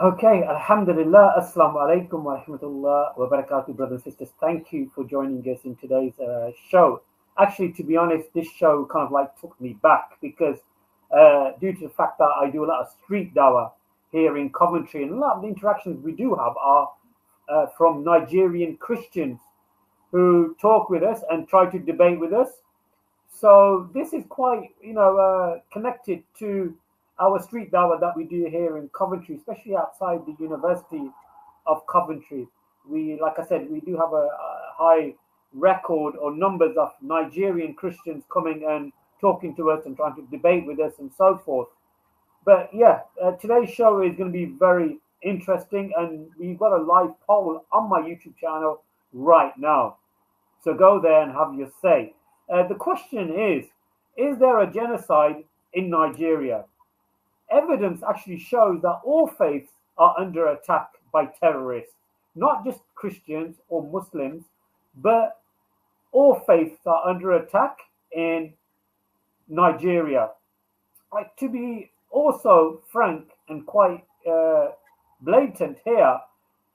Okay, Alhamdulillah, Assalamu alaikum wa rahmatullah wa barakatuh, brothers and sisters. Thank you for joining us in today's show. Actually, to be honest, this show kind of like took me back because due to the fact that I do a lot of street dawah here in Coventry, and a lot of the interactions we do have are from Nigerian Christians who talk with us and try to debate with us. So this is quite, connected to our street dawah that we do here in Coventry, especially outside the University of Coventry. We, like I said, we do have a high record or numbers of Nigerian Christians coming and talking to us and trying to debate with us and so forth. But yeah, today's show is going to be very interesting, and we've got a live poll on my YouTube channel right now. So go there and have your say. The question is there a genocide in Nigeria? Evidence actually shows that all faiths are under attack by terrorists, not just Christians or Muslims, but all faiths are under attack in Nigeria. To be also frank and quite blatant here,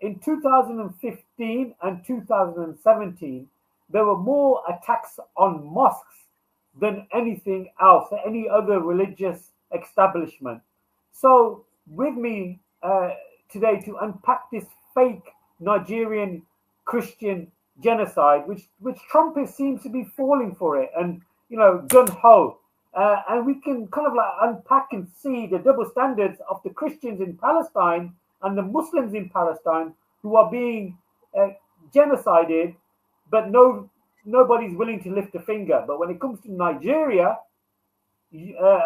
in 2015 and 2017, there were more attacks on mosques than anything else, any other religious establishment. So, with me today to unpack this fake Nigerian Christian genocide, which Trump seems to be falling for it, and gun ho. And we can kind of like unpack and see the double standards of the Christians in Palestine and the Muslims in Palestine who are being genocided, but nobody's willing to lift a finger. But when it comes to Nigeria,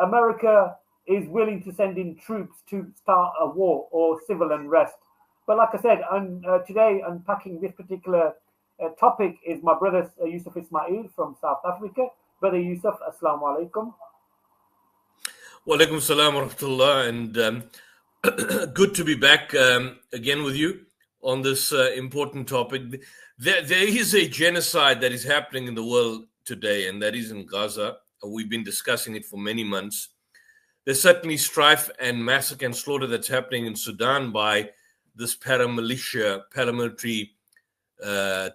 America is willing to send in troops to start a war or civil unrest. But like I said, today unpacking this particular topic is my brother Yusuf Ismail from South Africa. Brother Yusuf, Assalamu alaikum. Wa alaikum salam wa rahmatullah, and good to be back again with you on this important topic. There is a genocide that is happening in the world today, and that is in Gaza. We've been discussing it for many months. There's certainly strife and massacre and slaughter that's happening in Sudan by this paramilitary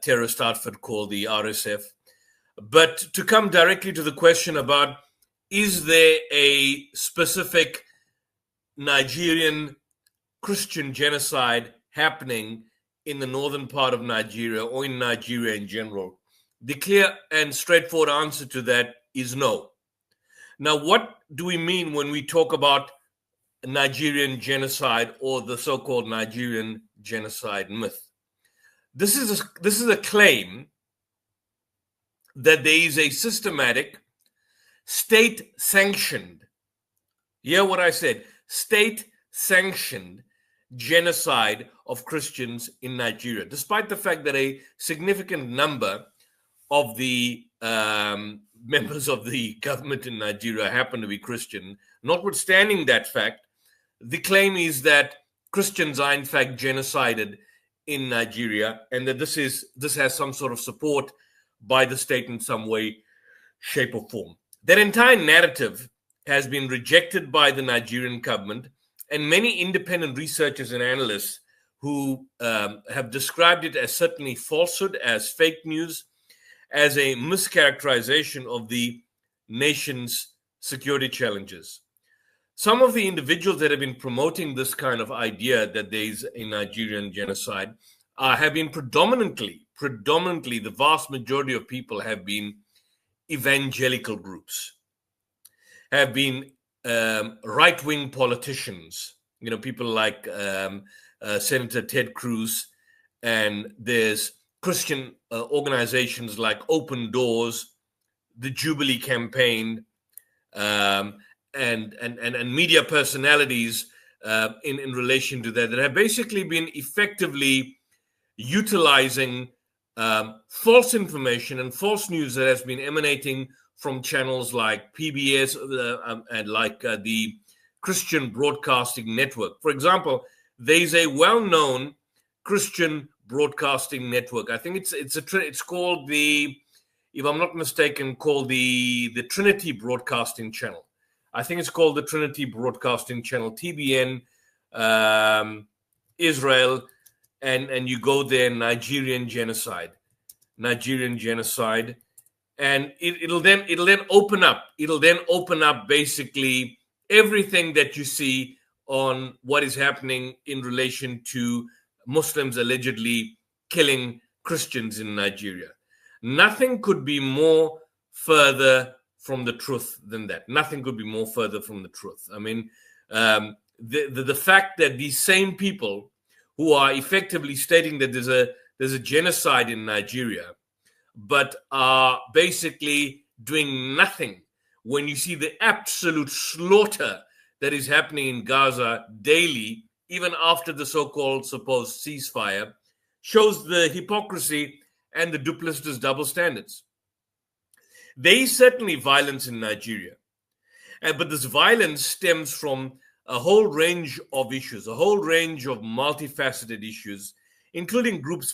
terrorist outfit called the RSF. But to come directly to the question about, is there a specific Nigerian Christian genocide happening in the northern part of Nigeria or in Nigeria in general? The clear and straightforward answer to that is no. Now, what do we mean when we talk about Nigerian genocide or the so-called Nigerian genocide myth? This is a claim that there is a systematic, state-sanctioned, hear what I said, state-sanctioned genocide of Christians in Nigeria, despite the fact that a significant number of the members of the government in Nigeria happen to be Christian. Notwithstanding that fact, the claim is that Christians are in fact genocided in Nigeria, and that this has some sort of support by the state in some way, shape, or form. That entire narrative has been rejected by the Nigerian government, and many independent researchers and analysts who have described it as certainly falsehood, as fake news, as a mischaracterization of the nation's security challenges. Some of the individuals that have been promoting this kind of idea that there is a Nigerian genocide have been predominantly, the vast majority of people have been evangelical groups, have been right-wing politicians, people like Senator Ted Cruz, and there's Christian organizations like Open Doors, the Jubilee Campaign, and media personalities in relation to that have basically been effectively utilizing false information and false news that has been emanating from channels like PBS and like the Christian Broadcasting Network. For example, there's a well-known Christian Broadcasting Network. I think it's called the, if I'm not mistaken, called the Trinity Broadcasting Channel. I think it's called the Trinity Broadcasting Channel, TBN. Israel, and you go there, Nigerian genocide, and it'll then open up basically everything that you see on what is happening in relation to Muslims allegedly killing Christians in Nigeria. Nothing could be more further from the truth than that. Nothing could be more further from the truth. I mean, the fact that these same people who are effectively stating that there's a genocide in Nigeria, but are basically doing nothing when you see the absolute slaughter that is happening in Gaza daily, even after the so-called supposed ceasefire, shows the hypocrisy and the duplicitous double standards. There is certainly violence in Nigeria, but this violence stems from a whole range of issues, a whole range of multifaceted issues, including groups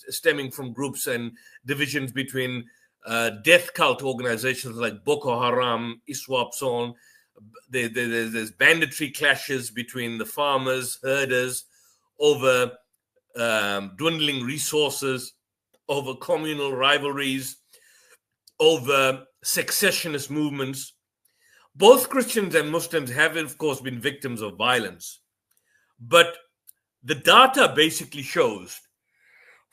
stemming from groups and divisions between death cult organizations like Boko Haram, ISWAP, so on. There's banditry clashes between the farmers, herders, over dwindling resources, over communal rivalries, over secessionist movements. Both Christians and Muslims have, of course, been victims of violence. But the data basically shows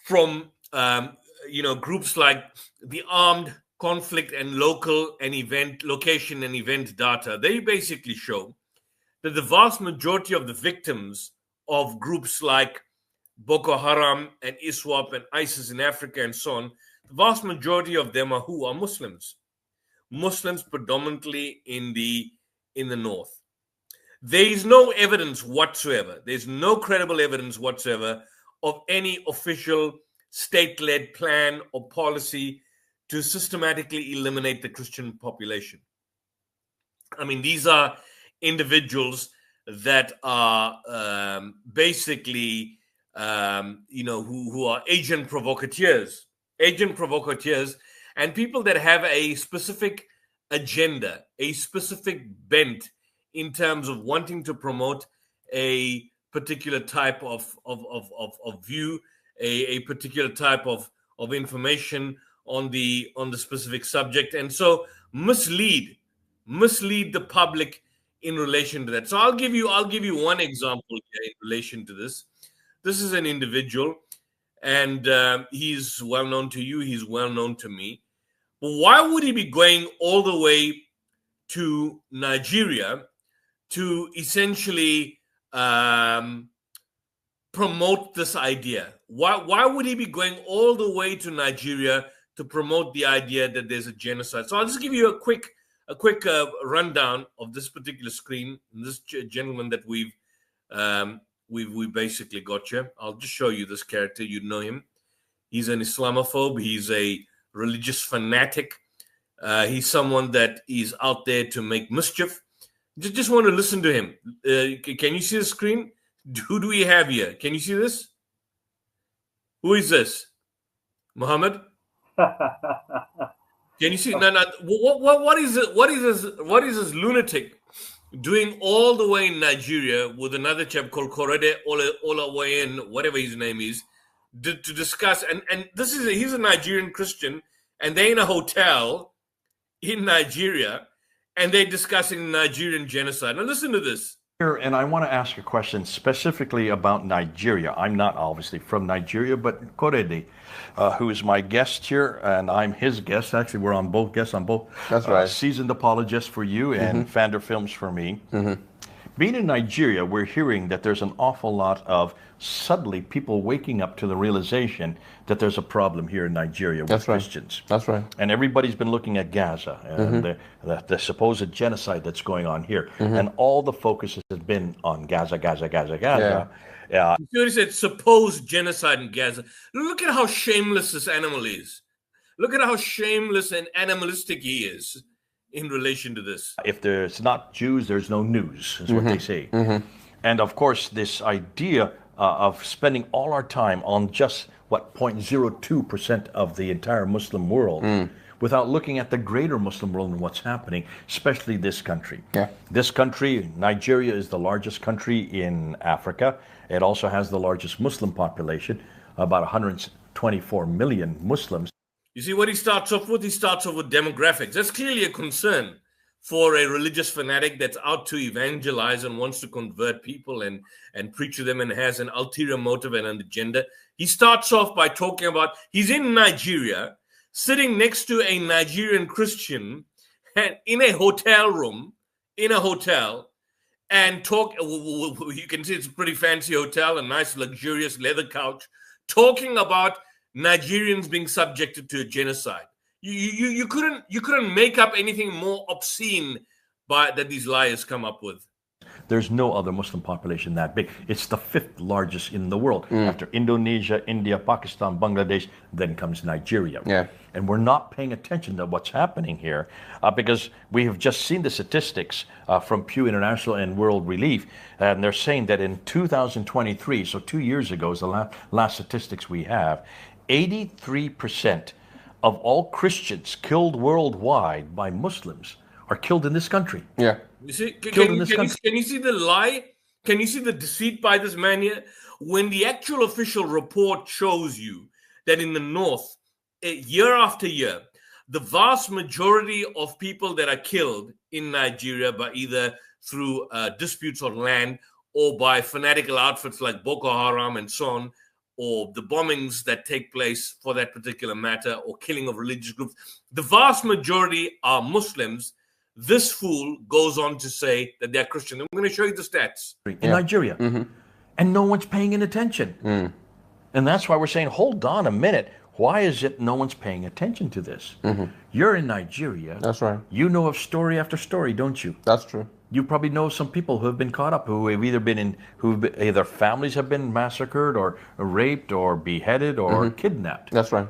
from groups like the Armed Conflict and Location and Event data, they basically show that the vast majority of the victims of groups like Boko Haram and ISWAP and ISIS in Africa and so on, the vast majority of them are Muslims. Muslims predominantly in the north. There is no evidence whatsoever. There's no credible evidence whatsoever of any official state-led plan or policy to systematically eliminate the Christian population. I mean, these are individuals that are basically, who are agent provocateurs, and people that have a specific agenda, a specific bent in terms of wanting to promote a particular type of view, a particular type of information on the specific subject, and so mislead the public in relation to that. So I'll give you one example here in relation to this. This is an individual, and he's well known to you. He's well known to me. But why would he be going all the way to Nigeria to essentially promote this idea? Why would he be going all the way to Nigeria to promote the idea that there's a genocide? So I'll just give you a quick rundown of this particular screen. This gentleman that we've basically got here. I'll just show you this character. You know him. He's an Islamophobe. He's a religious fanatic. He's someone that is out there to make mischief. Just want to listen to him. Can you see the screen? Who do we have here? Can you see this? Who is this? Muhammad? Can you see? No. What is it? What is this lunatic doing all the way in Nigeria with another chap called Korede Olawayen, whatever his name is, to discuss? And he's a Nigerian Christian, and they're in a hotel in Nigeria, and they're discussing Nigerian genocide. Now listen to this. And I want to ask a question specifically about Nigeria. I'm not obviously from Nigeria, but Korede, who is my guest here, and I'm his guest. Actually, we're on both guests on both. That's right. Seasoned apologist for you and Fander Films for me. Being in Nigeria, we're hearing that there's an awful lot of suddenly people waking up to the realization that there's a problem here in Nigeria with Christians. That's right. And everybody's been looking at Gaza and the supposed genocide that's going on here. And all the focus has been on Gaza. Yeah. You said supposed genocide in Gaza. Look at how shameless this animal is. Look at how shameless and animalistic he is in relation to this. If there's not Jews, there's no news, is what they say. And of course, this idea of spending all our time on just, 0.02% of the entire Muslim world, without looking at the greater Muslim world and what's happening, especially this country. Yeah. This country, Nigeria, is the largest country in Africa. It also has the largest Muslim population, about 124 million Muslims. You see what he starts off with? He starts off with demographics. That's clearly a concern for a religious fanatic that's out to evangelize and wants to convert people and preach to them and has an ulterior motive and an agenda. He starts off by talking about he's in Nigeria, sitting next to a Nigerian Christian and in a hotel room, in a hotel, and talk. You can see it's a pretty fancy hotel, a nice luxurious leather couch, talking about Nigerians being subjected to a genocide. You couldn't make up anything more obscene that these liars come up with. There's no other Muslim population that big. It's the 5th largest in the world. After Indonesia, India, Pakistan, Bangladesh, then comes Nigeria. Yeah. And we're not paying attention to what's happening here because we have just seen the statistics from Pew International and World Relief, and they're saying that in 2023, so 2 years ago is the last statistics we have, 83% of all Christians killed worldwide by Muslims are killed in this country. Yeah. You see, can you see the lie? Can you see the deceit by this man here? When the actual official report shows you that in the north, year after year, the vast majority of people that are killed in Nigeria by either through disputes on land or by fanatical outfits like Boko Haram and so on, or the bombings that take place for that particular matter, or killing of religious groups, the vast majority are Muslims. This fool goes on to say that they're Christian. I'm going to show you the stats. In Nigeria. And no one's paying attention. And that's why we're saying, hold on a minute. Why is it no one's paying attention to this? You're in Nigeria. That's right. You know of story after story, don't you? That's true. You probably know some people who have been caught up, who have either families have been massacred or raped or beheaded or kidnapped. That's right.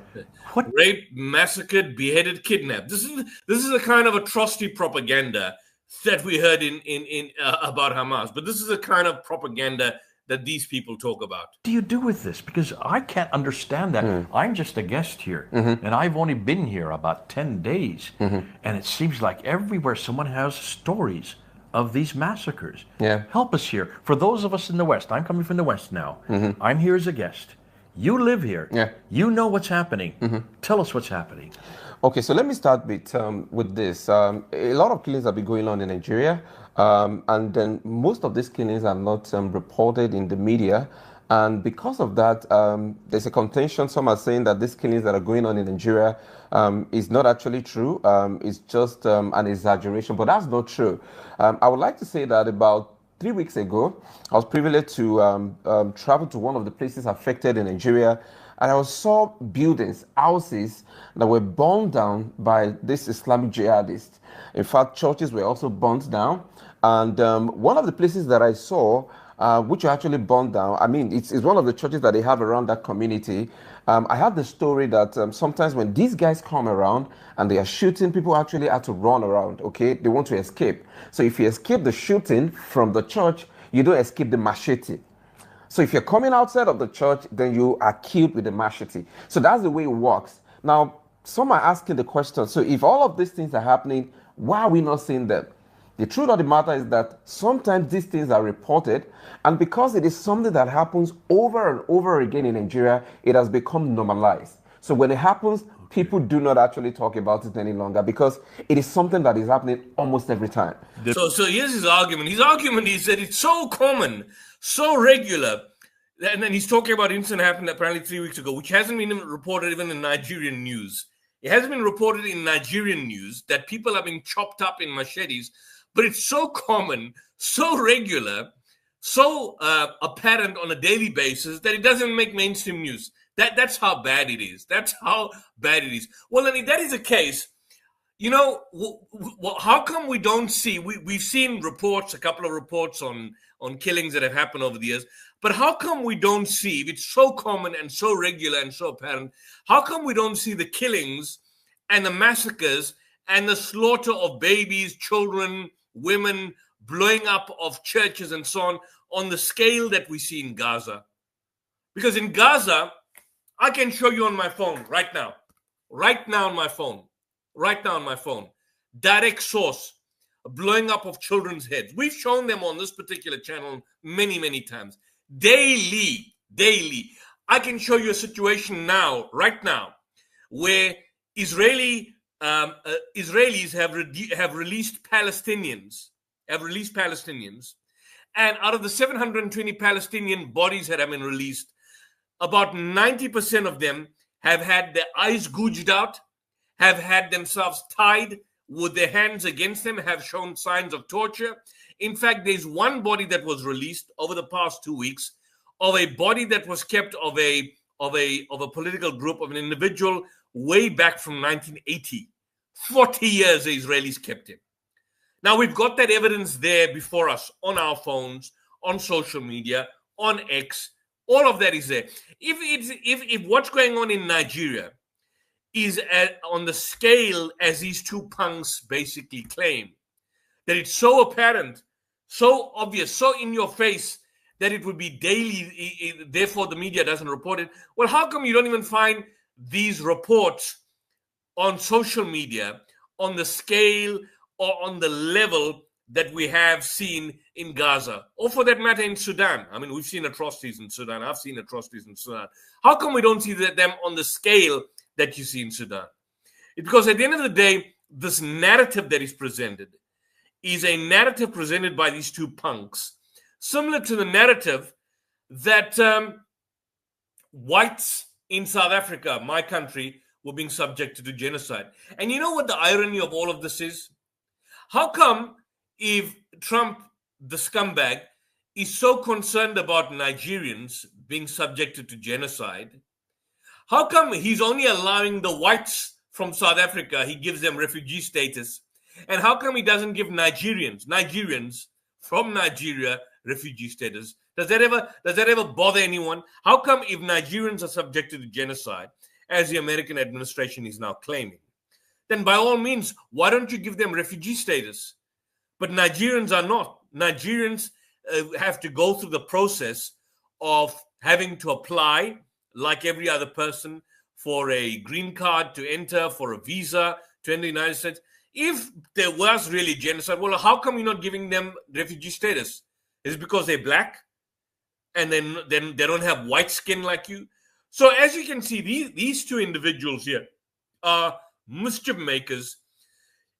What? Raped, massacred, beheaded, kidnapped. This is a kind of atrocity propaganda that we heard in about Hamas. But this is a kind of propaganda that these people talk about. What do you do with this? Because I can't understand that. I'm just a guest here, and I've only been here about 10 days. And it seems like everywhere someone has stories of these massacres. Yeah. Help us here. For those of us in the West, I'm coming from the West now. I'm here as a guest. You live here. Yeah. You know what's happening. Tell us what's happening. Okay, so let me start with this. A lot of killings have been going on in Nigeria, and then most of these killings are not reported in the media. And because of that, there's a contention. Some are saying that these killings that are going on in Nigeria is not actually true. It's just an exaggeration, but that's not true. I would like to say that about 3 weeks ago, I was privileged to travel to one of the places affected in Nigeria, and I saw buildings, houses that were burned down by this Islamic jihadists. In fact, churches were also burned down. And one of the places that I saw, which are actually burned down, I mean, it's one of the churches that they have around that community. I had the story that sometimes when these guys come around and they are shooting, people actually have to run around, okay? They want to escape. So if you escape the shooting from the church, you don't escape the machete. So if you're coming outside of the church, then you are killed with the machete. So that's the way it works. Now, some are asking the question, so if all of these things are happening, why are we not seeing them? The truth of the matter is that sometimes these things are reported, and because it is something that happens over and over again in Nigeria, it has become normalized. So when it happens, people do not actually talk about it any longer because it is something that is happening almost every time. So here's his argument. His argument is that it's so common, so regular, and then he's talking about an incident happened apparently 3 weeks ago, which hasn't been reported even in Nigerian news. It hasn't been reported in Nigerian news that people are being chopped up in machetes, but it's so common, so regular, so apparent on a daily basis that it doesn't make mainstream news. That's how bad it is. That's how bad it is. Well, then if that is the case, you know, how come we don't see, we've seen reports, a couple of reports on killings that have happened over the years, but how come we don't see, if it's so common and so regular and so apparent, how come we don't see the killings and the massacres and the slaughter of babies, children, women, blowing up of churches and so on the scale that we see in Gaza? Because in Gaza, I can show you on my phone right now on my phone. right now on my phone. Direct source, blowing up of children's heads. We've shown them on this particular channel many, many times. Daily. I can show you a situation now, right now, where Israelis have released Palestinians, and out of the 720 Palestinian bodies that have been released, about 90% of them have had their eyes gouged out, have had themselves tied with their hands against them, have shown signs of torture. In fact, there's one body that was released over the past 2 weeks, of a body that was kept of a political group, of an individual way back from 1980. 40 years the Israelis kept him. Now we've got that evidence there before us on our phones, on social media, on X. All of that is there. If what's going on in Nigeria is on the scale as these two punks basically claim, that it's so apparent, so obvious, so in your face that it would be daily, therefore the media doesn't report it. Well, how come you don't even find these reports on social media on the scale or on the level that we have seen in Gaza, or for that matter in Sudan? I mean, we've seen atrocities in Sudan. I've seen atrocities in Sudan. How come we don't see them on the scale that you see in Sudan? It's because at the end of the day, this narrative that is presented is a narrative presented by these two punks, similar to the narrative that whites in South Africa, my country, were being subjected to genocide. And you know what the irony of all of this is? How come if Trump, the scumbag, is so concerned about Nigerians being subjected to genocide, how come he's only allowing the whites from South Africa, he gives them refugee status, and how come he doesn't give Nigerians from Nigeria refugee status? Does that ever bother anyone? How come if Nigerians are subjected to genocide, as the American administration is now claiming, then by all means, why don't you give them refugee status? But Nigerians are not. Nigerians have to go through the process of having to apply, like every other person, for a green card to enter, for a visa to enter the United States. If there was really genocide, well, how come you're not giving them refugee status? Is it because they're black and then they don't have white skin like you? So as you can see, these two individuals here are mischief makers,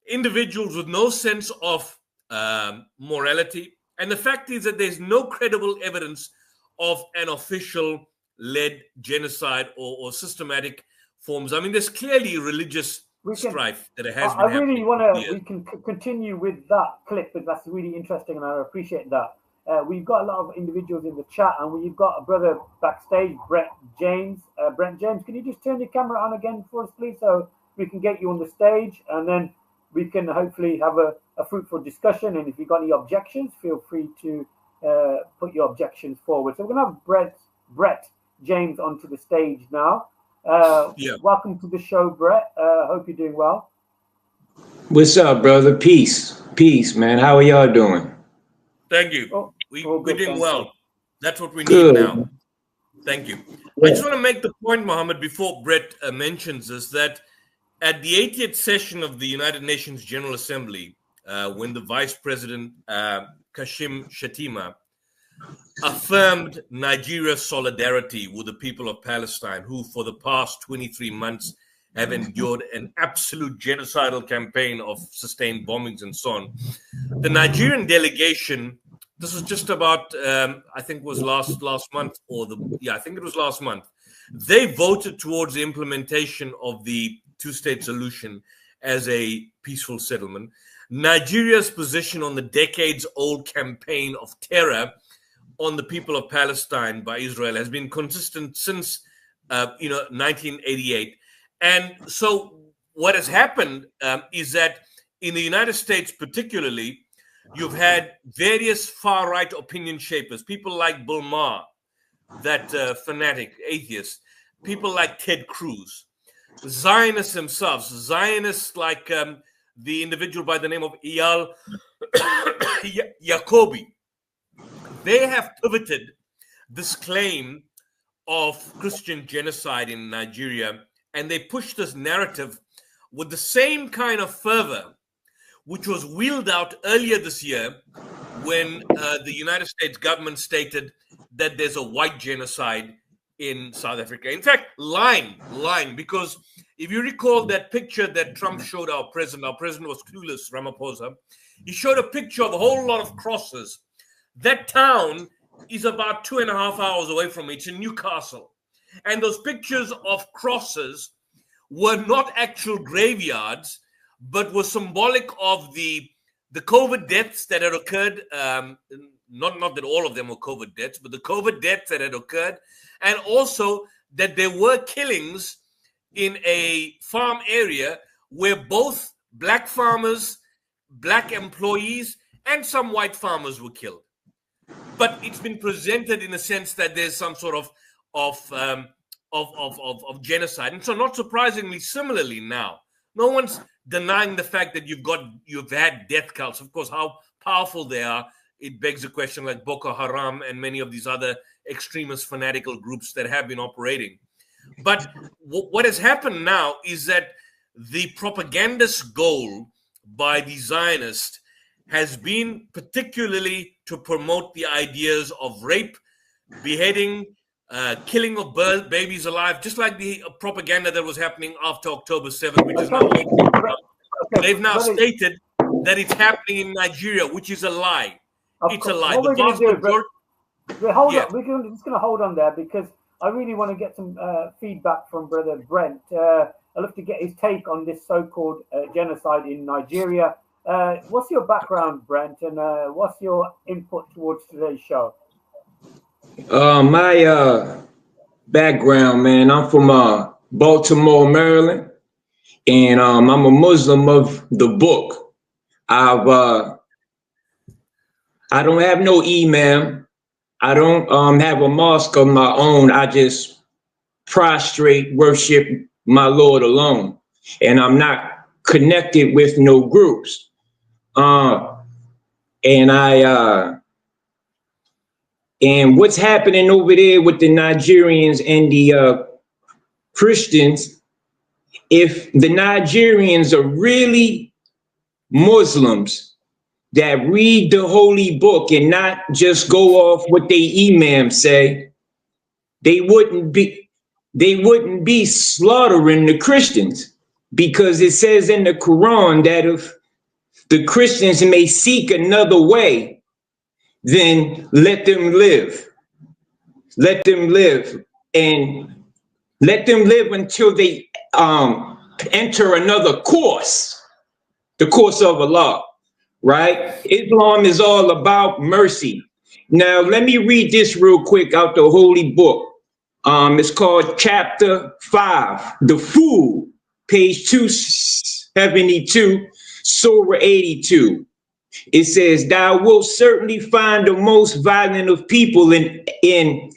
individuals with no sense of morality. And the fact is that there's no credible evidence of an official-led genocide or systematic forms. I mean, there's clearly religious strife that has been happening. I really want to, we can continue with that clip, but that's really interesting, and I appreciate that. We've got a lot of individuals in the chat, and we've got a brother backstage, Brent James. Brent James, can you just turn your camera on again for us, please, so we can get you on the stage, and then we can hopefully have a fruitful discussion. And if you've got any objections, feel free to put your objections forward. So we're going to have Brett James onto the stage now. Welcome to the show, Brett. Hope you're doing well. What's up, brother? Peace, man. How are y'all doing? Thank you. We're doing well. That's what we need now. Thank you. I just want to make the point, Mohammed, before Brett mentions this, that at the 80th session of the United Nations General Assembly, when the Vice President Kashim Shettima affirmed Nigeria's solidarity with the people of Palestine, who for the past 23 months have endured an absolute genocidal campaign of sustained bombings and so on. The Nigerian delegation, this was just about, I think it was last month, I think it was last month. They voted towards the implementation of the two-state solution as a peaceful settlement. Nigeria's position on the decades-old campaign of terror on the people of Palestine by Israel has been consistent since 1988. And so what has happened is that in the United States particularly, you've had various far-right opinion shapers, people like Bill Maher, that fanatic atheist, people like Ted Cruz, Zionists themselves, Zionists like the individual by the name of Eyal Jacobi. They have pivoted this claim of Christian genocide in Nigeria, and they push this narrative with the same kind of fervor which was wheeled out earlier this year when the United States government stated that there's a white genocide in South Africa. In fact, lying, because if you recall that picture that Trump showed our president was clueless, Ramaphosa. He showed a picture of a whole lot of crosses. That town is about 2.5 hours away from me. It's in Newcastle. And those pictures of crosses were not actual graveyards, but were symbolic of the COVID deaths that had occurred. Not that all of them were COVID deaths, but the COVID deaths that had occurred. And also that there were killings in a farm area where both black farmers, black employees, and some white farmers were killed. But it's been presented in a sense that there's some sort of genocide. And so not surprisingly, similarly now, no one's denying the fact that you've had death cults. Of course, how powerful they are, it begs a question like Boko Haram and many of these other extremist fanatical groups that have been operating. But what has happened now is that the propagandist goal by the Zionists has been particularly to promote the ideas of rape, beheading, killing of babies alive, just like the propaganda that was happening after October 7th, which is now they've now stated that it's happening in Nigeria, which is a lie. It's a lie. We're just going to hold on there because I really want to get some feedback from Brother Brent. I'd love to get his take on this so-called genocide in Nigeria. What's your background, Brent, and what's your input towards today's show? My background, man, I'm from Baltimore, Maryland, and I'm a Muslim of the book. I don't have no imam. I don't have a mosque of my own. I just prostrate, worship my Lord alone, and I'm not connected with no groups. And what's happening over there with the Nigerians and the Christians, if the Nigerians are really Muslims that read the holy book and not just go off what they imam say, they wouldn't be slaughtering the Christians, because it says in the Quran that if the Christians may seek another way, then let them live. Let them live, and let them live until they enter another course, the course of Allah, right? Islam is all about mercy. Now, let me read this real quick out the holy book. It's called chapter 5, The Fool, page 272, Surah 82. It says, "Thou wilt certainly find the most violent of people in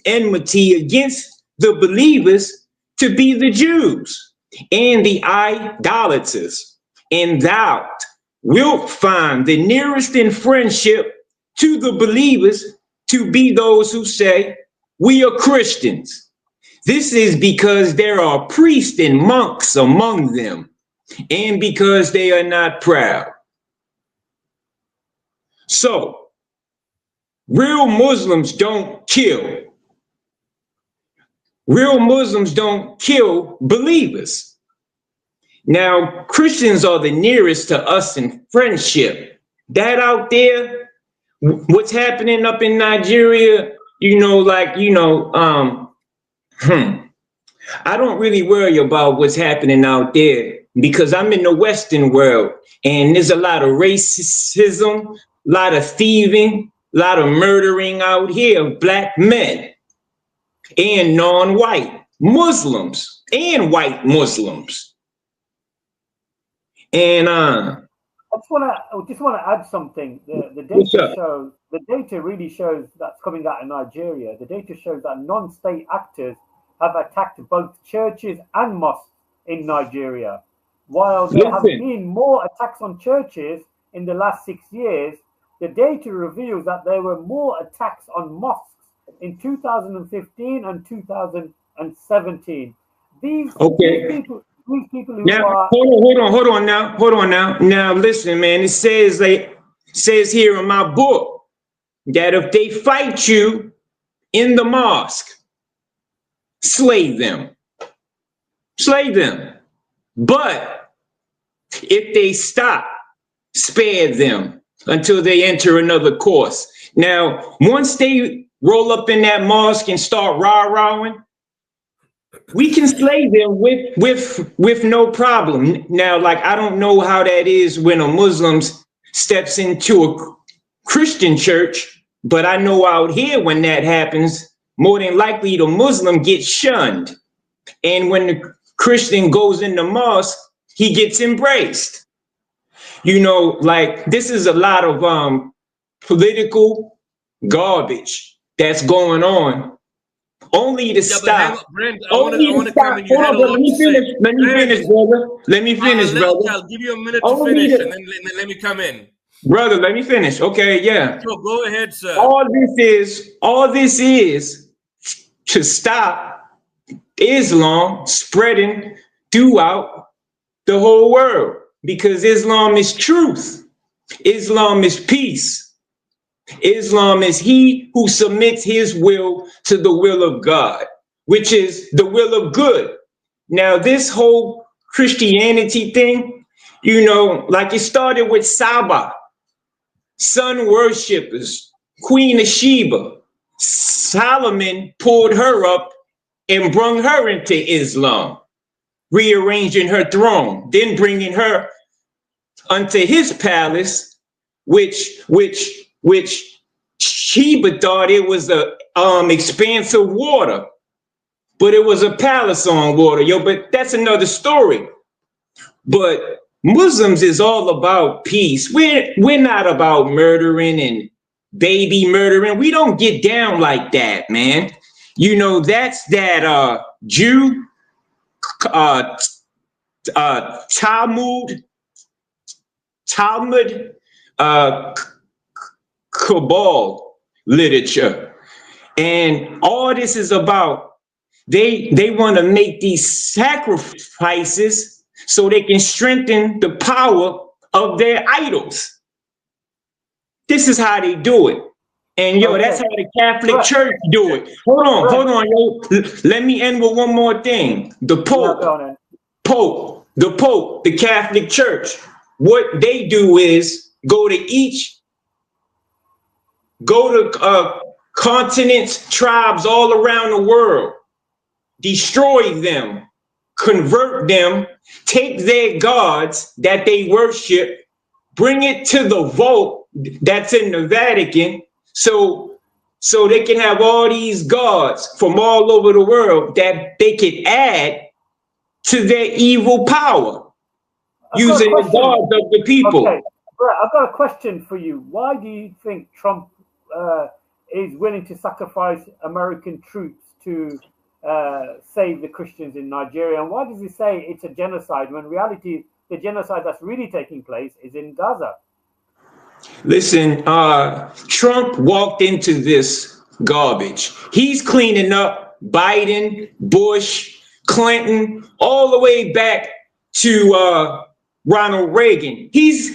enmity against the believers to be the Jews and the idolaters, and thou wilt find the nearest in friendship to the believers to be those who say, we are Christians. This is because there are priests and monks among them, and because they are not proud." So, real Muslims don't kill. Real Muslims don't kill believers. Now, Christians are the nearest to us in friendship. That out there, what's happening up in Nigeria, I don't really worry about what's happening out there because I'm in the Western world and there's a lot of racism, a lot of thieving, a lot of murdering out here of black men and non-white Muslims and white Muslims. And I just want to add something. The data really shows that's coming out of Nigeria. The data shows that non-state actors have attacked both churches and mosques in Nigeria. While there have been more attacks on churches in the last 6 years, the data reveals that there were more attacks on mosques in 2015 and 2017. These these people who Now, are hold on now. Now, listen, man. It says here in my book that if they fight you in the mosque, slay them. Slay them. But if they stop, spare them until they enter another course. Now, once they roll up in that mosque and start rah-rahing, we can slay them with no problem. Now, like, I don't know how that is when a Muslim steps into a Christian church, but I know out here when that happens, more than likely the Muslim gets shunned. And when the Christian goes in the mosque, he gets embraced. You know, like, this is a lot of political garbage that's going on. Only to stop. Brent, I want to come in. You had a lot to say. Let me finish, brother. Let me finish, brother. I'll give you a minute to finish, and then let me come in. Brother, let me finish. Okay, yeah. So go ahead, sir. All this is to stop Islam spreading throughout the whole world, because Islam is truth. Islam is peace. Islam is he who submits his will to the will of God, which is the will of good. Now, this whole Christianity thing, you know, like, it started with Saba, sun worshippers, Queen of Sheba. Solomon pulled her up and brung her into Islam, rearranging her throne, then bringing her unto his palace, which Sheba thought it was a expanse of water, but it was a palace on water, but that's another story. But Muslims is all about peace. We're not about murdering and baby murdering. We don't get down like that, man. You know, that's that Jew Talmud Cabal literature. And all this is about, they want to make these sacrifices so they can strengthen the power of their idols. This is how they do it. And that's how the Catholic Church do it. Hold on, Let me end with one more thing. The Catholic Church, what they do is go to continents, tribes all around the world, destroy them, convert them, take their gods that they worship, bring it to the vault that's in the Vatican, so they can have all these gods from all over the world that they can add to their evil power using the gods of the people. Okay. Right, I've got a question for you. Why do you think Trump is willing to sacrifice American troops to save the Christians in Nigeria? And why does he say it's a genocide when in reality the genocide that's really taking place is in Gaza? Listen, Trump walked into this garbage. He's cleaning up Biden, Bush, Clinton, all the way back to Ronald Reagan. He's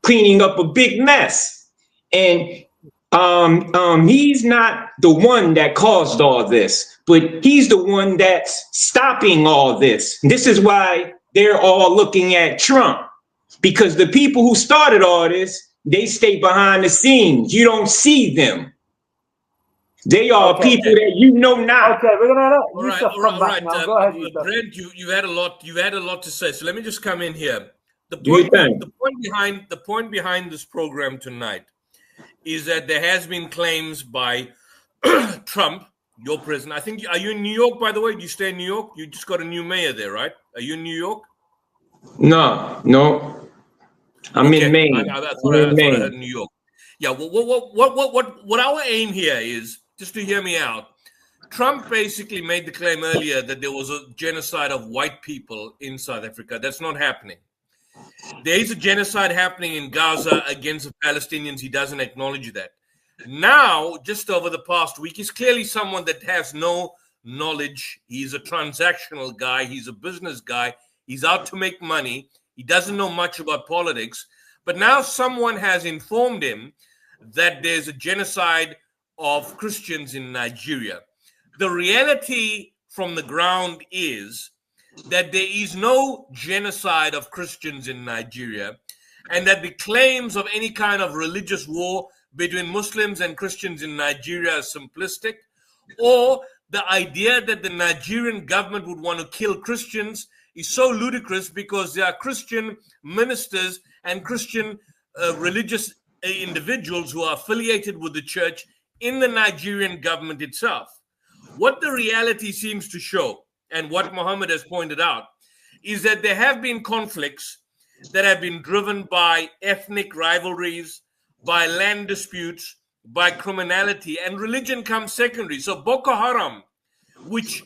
cleaning up a big mess. And he's not the one that caused all this, but he's the one that's stopping all this. This is why they're all looking at Trump, because the people who started all this, they stay behind the scenes. You don't see them. They are people that you know now. Okay, we're gonna all right. Go ahead, Brent, you had a lot to say. So let me just come in here. The point behind this program tonight is that there has been claims by Trump, your president. I think, are you in New York, by the way? Do you stay in New York? You just got a new mayor there, right? Are you in New York? No. I'm in Maine. I thought I heard New York. Yeah. What our aim here is, just to hear me out. Trump basically made the claim earlier that there was a genocide of white people in South Africa. That's not happening. There is a genocide happening in Gaza against the Palestinians. He doesn't acknowledge that. Now, just over the past week, he's clearly someone that has no knowledge. He's a transactional guy. He's a business guy. He's out to make money. He doesn't know much about politics. But now someone has informed him that there's a genocide of Christians in Nigeria. The reality from the ground is that there is no genocide of Christians in Nigeria, and that the claims of any kind of religious war between Muslims and Christians in Nigeria are simplistic, or the idea that the Nigerian government would want to kill Christians is so ludicrous because there are Christian ministers and Christian religious individuals who are affiliated with the church in the Nigerian government itself. What the reality seems to show, and what Mohammed has pointed out, is that there have been conflicts that have been driven by ethnic rivalries, by land disputes, by criminality, and religion comes secondary. So Boko Haram, which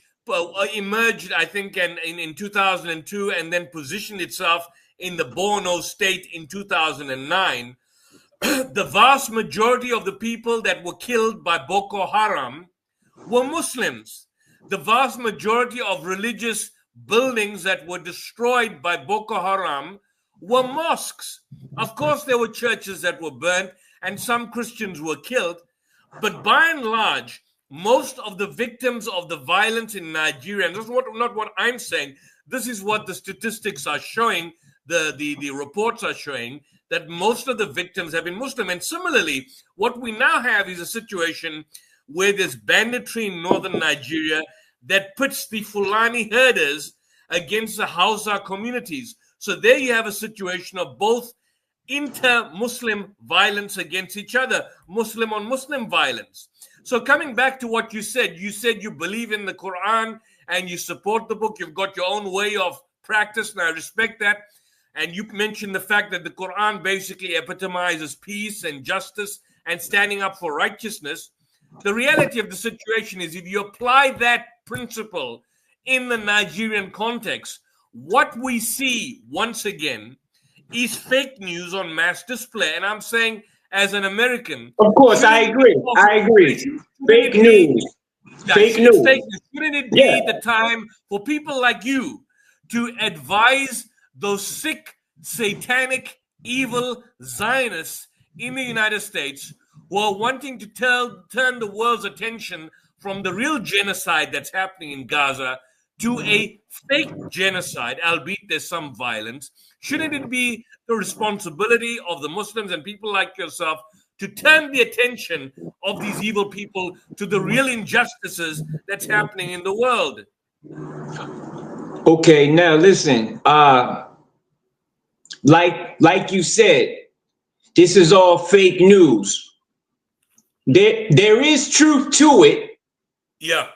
emerged, I think, in 2002 and then positioned itself in the Borno state in 2009, the vast majority of the people that were killed by Boko Haram were Muslims. The vast majority of religious buildings that were destroyed by Boko Haram were mosques. Of course, there were churches that were burnt and some Christians were killed, but by and large, most of the victims of the violence in Nigeria, and this is not what I'm saying, this is what the statistics are showing, the reports are showing, that most of the victims have been Muslim. And similarly, what we now have is a situation where there's banditry in northern Nigeria that puts the Fulani herders against the Hausa communities. So there you have a situation of both inter-Muslim violence against each other, Muslim on Muslim violence. So coming back to what you said you believe in the Quran and you support the book. You've got your own way of practice, and I respect that. And you mentioned the fact that the Quran basically epitomizes peace and justice and standing up for righteousness. The reality of the situation is if you apply that principle in the Nigerian context, what we see once again is fake news on mass display. And I'm saying, as an American, of course, I agree. Fake news. Fake news. Shouldn't it be the time for people like you to advise those sick, satanic, evil Zionists in the United States who are wanting to turn the world's attention from the real genocide that's happening in Gaza to a fake genocide, albeit there's some violence? Shouldn't it be the responsibility of the Muslims and people like yourself to turn the attention of these evil people to the real injustices that's happening in the world? Okay, now listen, like you said, this is all fake news. There is truth to it. Yeah.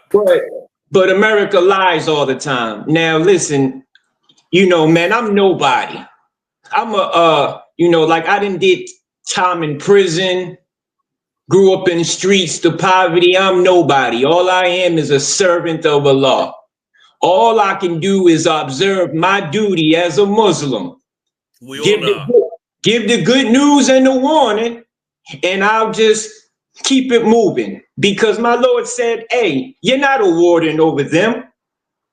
But America lies all the time. Now listen, man, I'm nobody. I'm I done did time in prison, grew up in the streets, the poverty. I'm nobody. All I am is a servant of Allah. All I can do is observe my duty as a Muslim. Give the good news and the warning, and I'll just keep it moving. Because my Lord said, hey, you're not a warden over them.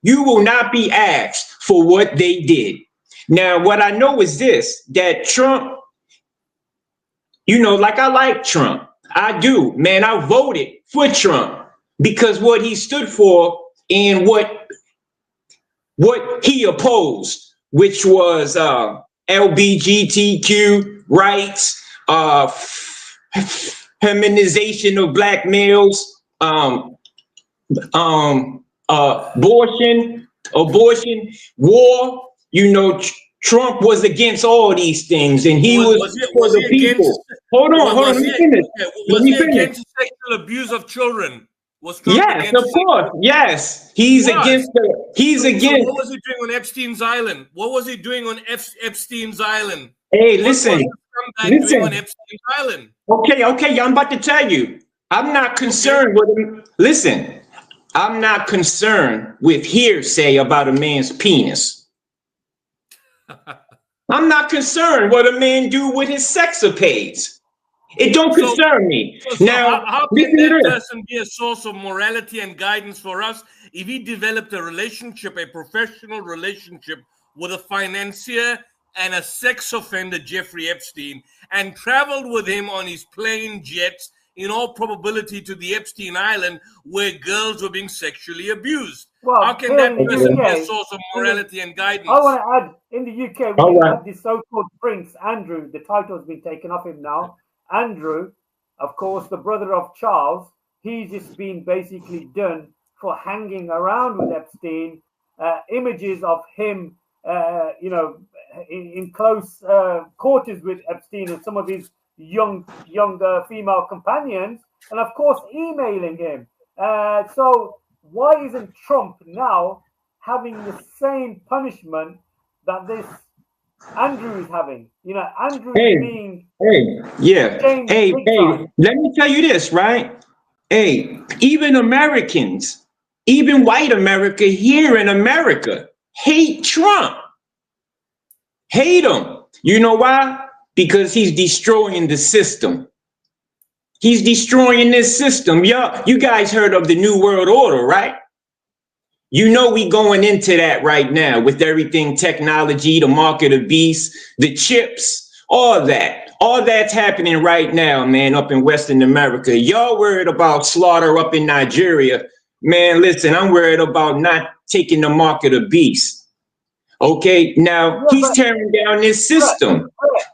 You will not be asked for what they did. Now, what I know is this, that Trump, I like Trump. I do, man. I voted for Trump because what he stood for and what he opposed, which was LGBTQ rights, feminization of black males, abortion, war. Trump was against all these things, and he was for the people. Hold on. Let me finish. Was he against sexual abuse of children? Yes, of course. Yes, he's against. Against. What was he doing on Epstein's Island? What was he doing on Epstein's Island? Hey, listen. Doing on Epstein's Island? Okay. I'm about to tell you. I'm not concerned with him. Listen, I'm not concerned with hearsay about a man's penis. I'm not concerned what a man do with his sexapades. It don't concern me. So Now, how can that person be a source of morality and guidance for us if he developed a relationship, a professional relationship with a financier and a sex offender, Jeffrey Epstein, and traveled with him on his plane jets, in all probability, to the Epstein Island where girls were being sexually abused? Well, how can that person be a UK, source of morality and guidance? I want to add, in the UK, we have this so-called prince, Andrew. The title has been taken off him now. Andrew, of course, the brother of Charles, he's just been basically done for hanging around with Epstein. Images of him, in close quarters with Epstein and some of his younger female companions, and of course, emailing him. So why isn't Trump now having the same punishment that this Andrew is having? Andrew is being let me tell you this, right? Hey, even Americans, even white America here in America, hate Trump. Hate him. You know why? Because he's destroying the system. He's destroying this system. You guys heard of the New World Order, right? You know we going into that right now with everything, technology, the mark of the beast, the chips, all that. All that's happening right now, man, up in Western America. Y'all worried about slaughter up in Nigeria. Man, listen, I'm worried about not taking the mark of the beast. Okay, now he's tearing down this system.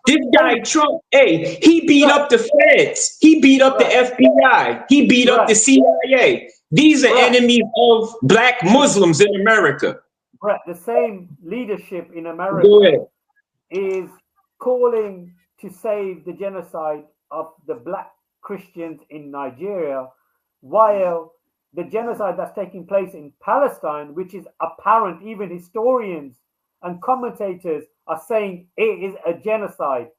This guy Trump, he beat up the feds. He beat up the FBI. He beat up the CIA. These are enemies of black Muslims in America. Brett, the same leadership in America is calling to save the genocide of the black Christians in Nigeria, while the genocide that's taking place in Palestine, which is apparent, even historians and commentators are saying it is a genocide.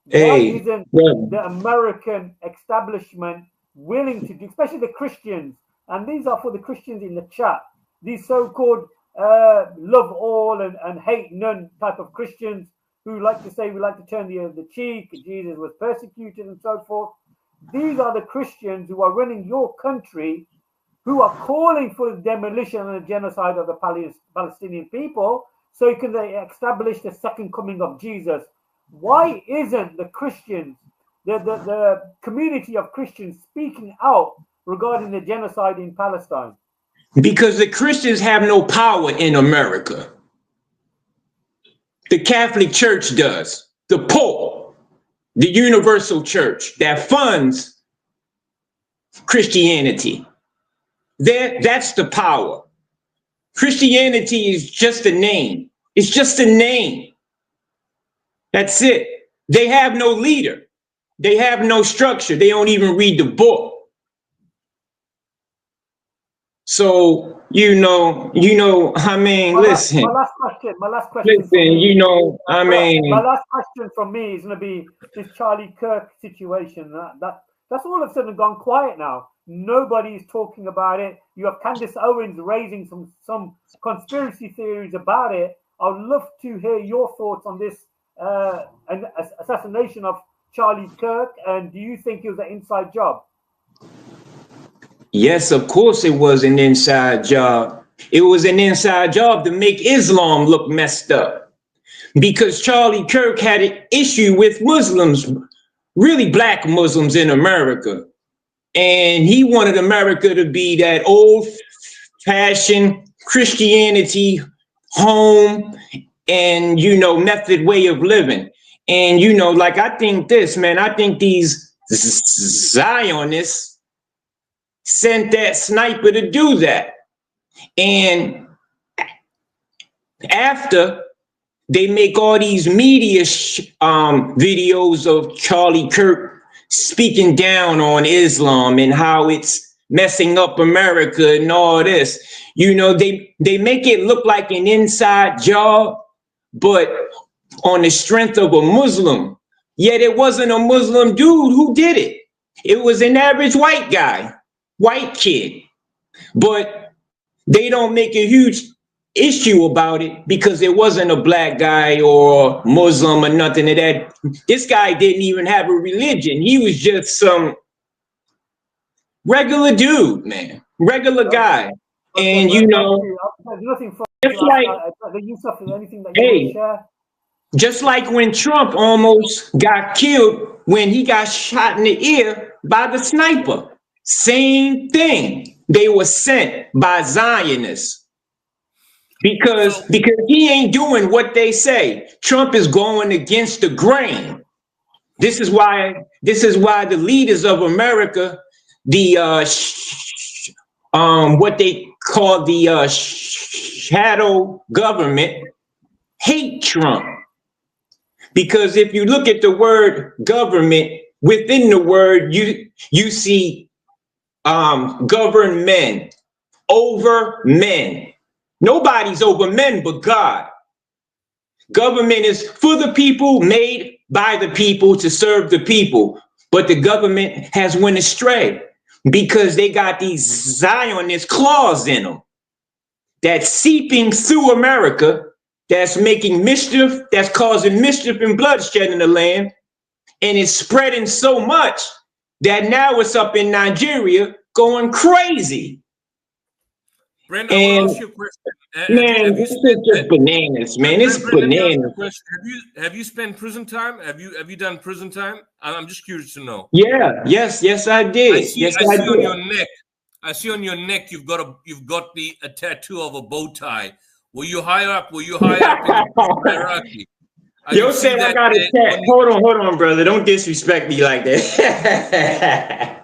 Why isn't the American establishment willing to do, especially the Christians, and these are for the Christians in the chat, these so-called love all and hate none type of Christians who like to say we like to turn the other cheek, Jesus was persecuted and so forth. These are the Christians who are running your country, who are calling for the demolition and the genocide of the Palestinian people, so can they establish the second coming of Jesus. Why isn't the Christians, the community of Christians, speaking out regarding the genocide in Palestine? Because the Christians have no power in America. The Catholic Church does. The Pope, the Universal Church that funds Christianity. That's the power. Christianity is just a name. It's just a name. That's it. They have no leader. They have no structure. They don't even read the book. So, I mean, listen. My last question. Listen, my last question from me is going to be this Charlie Kirk situation. That's all of a sudden gone quiet now. Nobody is talking about it. You have Candace Owens raising some conspiracy theories about it. I would love to hear your thoughts on this assassination of Charlie Kirk. And do you think it was an inside job? Yes, of course it was an inside job. It was an inside job to make Islam look messed up. Because Charlie Kirk had an issue with Muslims, really black Muslims in America. And he wanted America to be that old-fashioned Christianity home and, method way of living. And, I think this, man, I think these Zionists sent that sniper to do that. And after they make all these media videos of Charlie Kirk speaking down on Islam and how it's messing up America and all this, they make it look like an inside job, but on the strength of a Muslim. Yet it wasn't a Muslim dude who did it. It was an average white guy, white kid. But they don't make a huge issue about it because it wasn't a black guy or Muslim or nothing of that. This guy didn't even have a religion. He was just some regular dude, man, regular guy. And you know, just like, hey, just like when Trump almost got killed when he got shot in the ear by the sniper. Same thing. They were sent by Zionists because he ain't doing what they say. Trump is going against the grain. This is why the leaders of America, the what they call the shadow government, hate Trump. Because if you look at the word government, within the word, you see govern men, over men. Nobody's over men but God. Government is for the people, made by the people to serve the people. But the government has went astray because they got these Zionist claws in them that's seeping through America, that's making mischief, that's causing mischief and bloodshed in the land. And it's spreading so much that now it's up in Nigeria going crazy. Brent, I want to ask you a question. Man, this is just bananas, man. It's bananas. Have you spent prison time? Have you done prison time? I'm just curious to know. Yeah, yes, I did. I see on your neck. I see on your neck you've got a tattoo of a bow tie. Were you higher up? Were you higher up in the hierarchy? Yo said I got a tattoo. Hold on, brother. Don't disrespect me like that.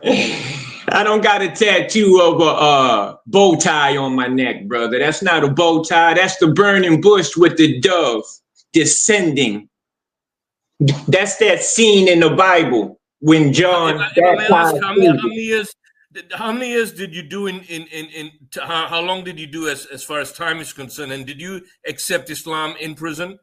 I don't got a tattoo of a bow tie on my neck, brother. That's not a bow tie. That's the burning bush with the dove descending. That's that scene in the Bible when John baptized. How many years did you do how long did you do as far as time is concerned? And did you accept Islam in prison?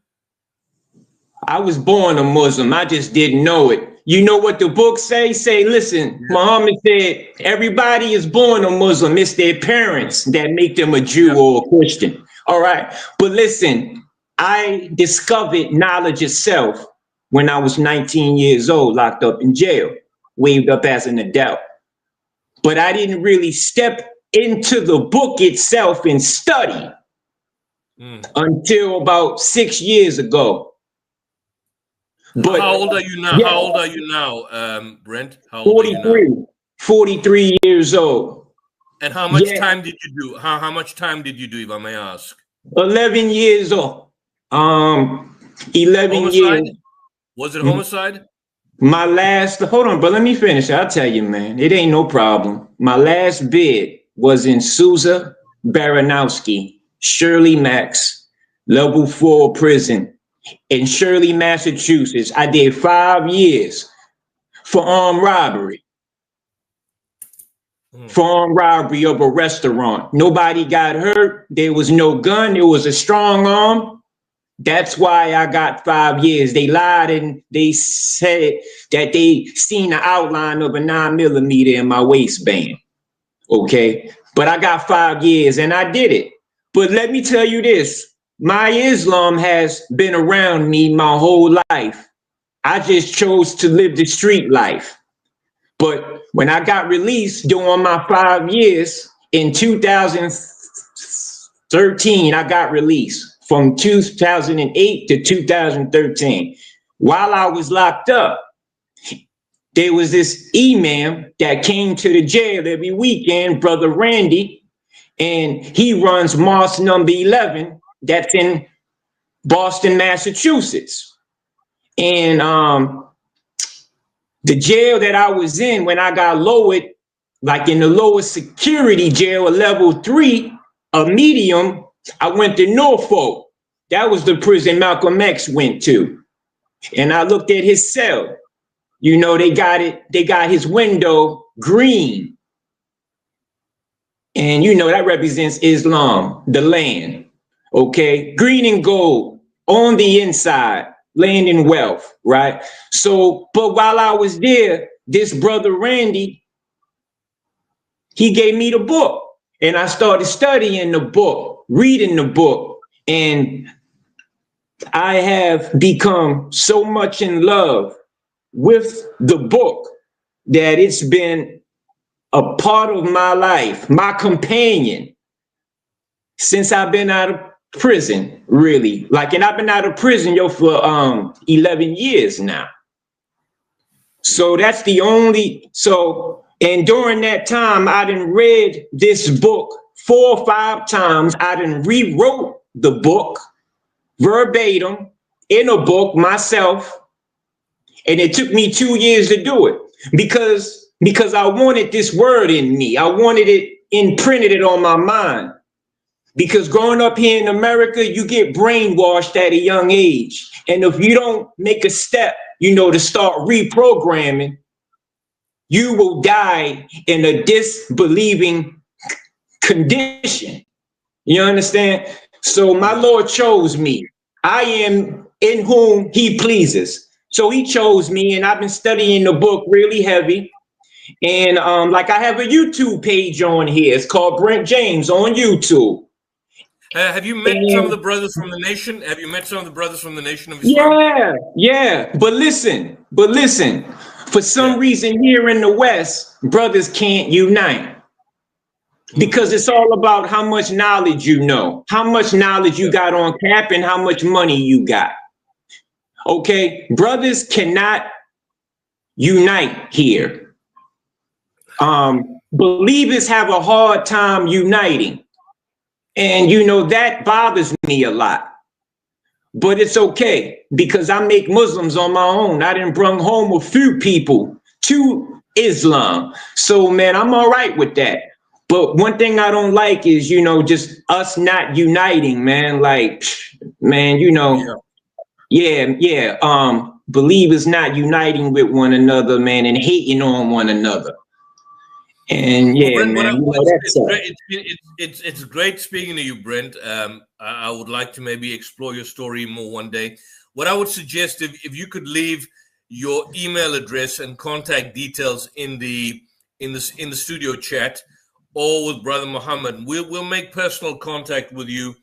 I was born a Muslim. I just didn't know it. You know what the book say? Listen, Muhammad said, everybody is born a Muslim. It's their parents that make them a Jew or a Christian. All right. But listen, I discovered knowledge itself when I was 19 years old, locked up in jail, waved up as an adult. But I didn't really step into the book itself and study until about 6 years ago. But how old are you now? Yeah. How old are you now, Brent? How old 43. Are you now? 43 years old. And how much time did you do? How much time did you do, if I may ask? 11 years old. 11 homicide? Years. Was it homicide? My last, hold on, but let me finish. I'll tell you, man, it ain't no problem. My last bid was in Sousa Baranowski, Shirley Max, level 4 prison in Shirley, Massachusetts. I did 5 years for armed robbery. For armed robbery of a restaurant. Nobody got hurt. There was no gun. It was a strong arm. That's why I got 5 years. They lied and they said that they seen the outline of a 9mm in my waistband. Okay. But I got 5 years and I did it. But let me tell you this. My Islam has been around me my whole life. I just chose to live the street life. But when I got released during my 5 years in 2013, I got released. From 2008 to 2013. While I was locked up, there was this imam that came to the jail every weekend, Brother Randy, and he runs mosque number 11 that's in Boston, Massachusetts. And the jail that I was in when I got lowered, like in the lowest security jail, a level 3, a medium, I went to Norfolk. That was the prison Malcolm X went to. And I looked at his cell. You know, they got his window green. And you know, that represents Islam, the land. Okay, green and gold on the inside, land and wealth, right? So, but while I was there, this brother Randy, he gave me the book and I started studying the book. reading the book, and I have become so much in love with the book that it's been a part of my life, my companion, since I've been out of prison, really. Like, and I've been out of prison, for 11 years now. So that's the only, and during that time, I done read this book 4 or 5 times. I done rewrote the book verbatim in a book myself. And it took me 2 years to do it because I wanted this word in me. I wanted it imprinted it on my mind. Because growing up here in America, you get brainwashed at a young age. And if you don't make a step, to start reprogramming, you will die in a disbelieving condition. You understand? So my Lord chose me. I am in whom he pleases. So he chose me, and I've been studying the book really heavy. And like I have a YouTube page on here. It's called Brent James on YouTube. Have you met some of the brothers from the nation? Have you met some of the brothers from the Nation of Islam? Yeah. But listen. For some reason here in the West, brothers can't unite. Because it's all about how much knowledge you know, how much knowledge you got on cap, and how much money you got. Okay, brothers cannot unite here. Believers have a hard time uniting. And that bothers me a lot. But it's okay, because I make Muslims on my own. I done bring home a few people to Islam. So, man, I'm all right with that. But one thing I don't like is, just us not uniting, man. Like, man, believers not uniting with one another, man, and hating on one another. And Brent, man, it's great speaking to you, Brent. I would like to maybe explore your story more one day. What I would suggest, if you could leave your email address and contact details in the studio chat, or with Brother Muhammad, we'll make personal contact with you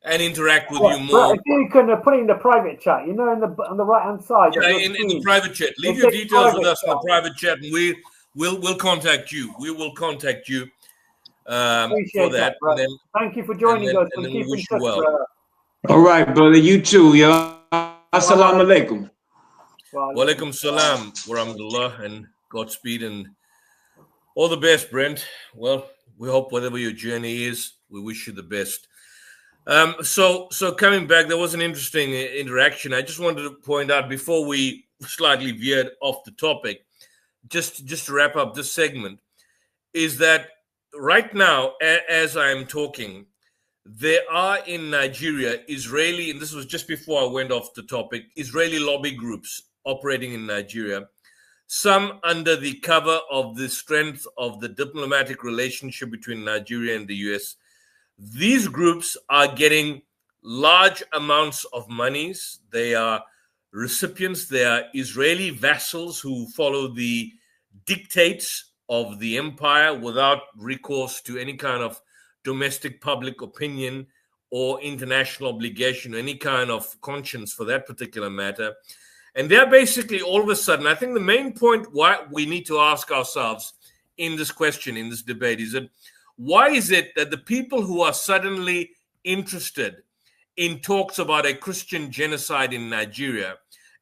and interact with you more. If you can put it in the private chat, on the right hand side. Yeah, in the private chat. Leave your details with us in the private chat, and we'll contact you. We will contact you for that. And then, thank you for joining us. And then we wish you well. All right, brother. You too, yo. Assalamu alaikum. Wa alaikum salam wa rahmatullah, and Godspeed and all the best, Brent. Well, we hope whatever your journey is, we wish you the best. So coming back, there was an interesting interaction. I just wanted to point out before we slightly veered off the topic, just to wrap up this segment, is that right now, as I'm talking, there are in Nigeria Israeli, and this was just before I went off the topic, Israeli lobby groups operating in Nigeria, some under the cover of the strength of the diplomatic relationship between Nigeria and the US. These groups are getting large amounts of monies. They are recipients. They are Israeli vassals who follow the dictates of the empire without recourse to any kind of domestic public opinion or international obligation, or any kind of conscience for that particular matter. And they're basically all of a sudden, I think the main point why we need to ask ourselves in this question, in this debate, is that why is it that the people who are suddenly interested in talks about a Christian genocide in Nigeria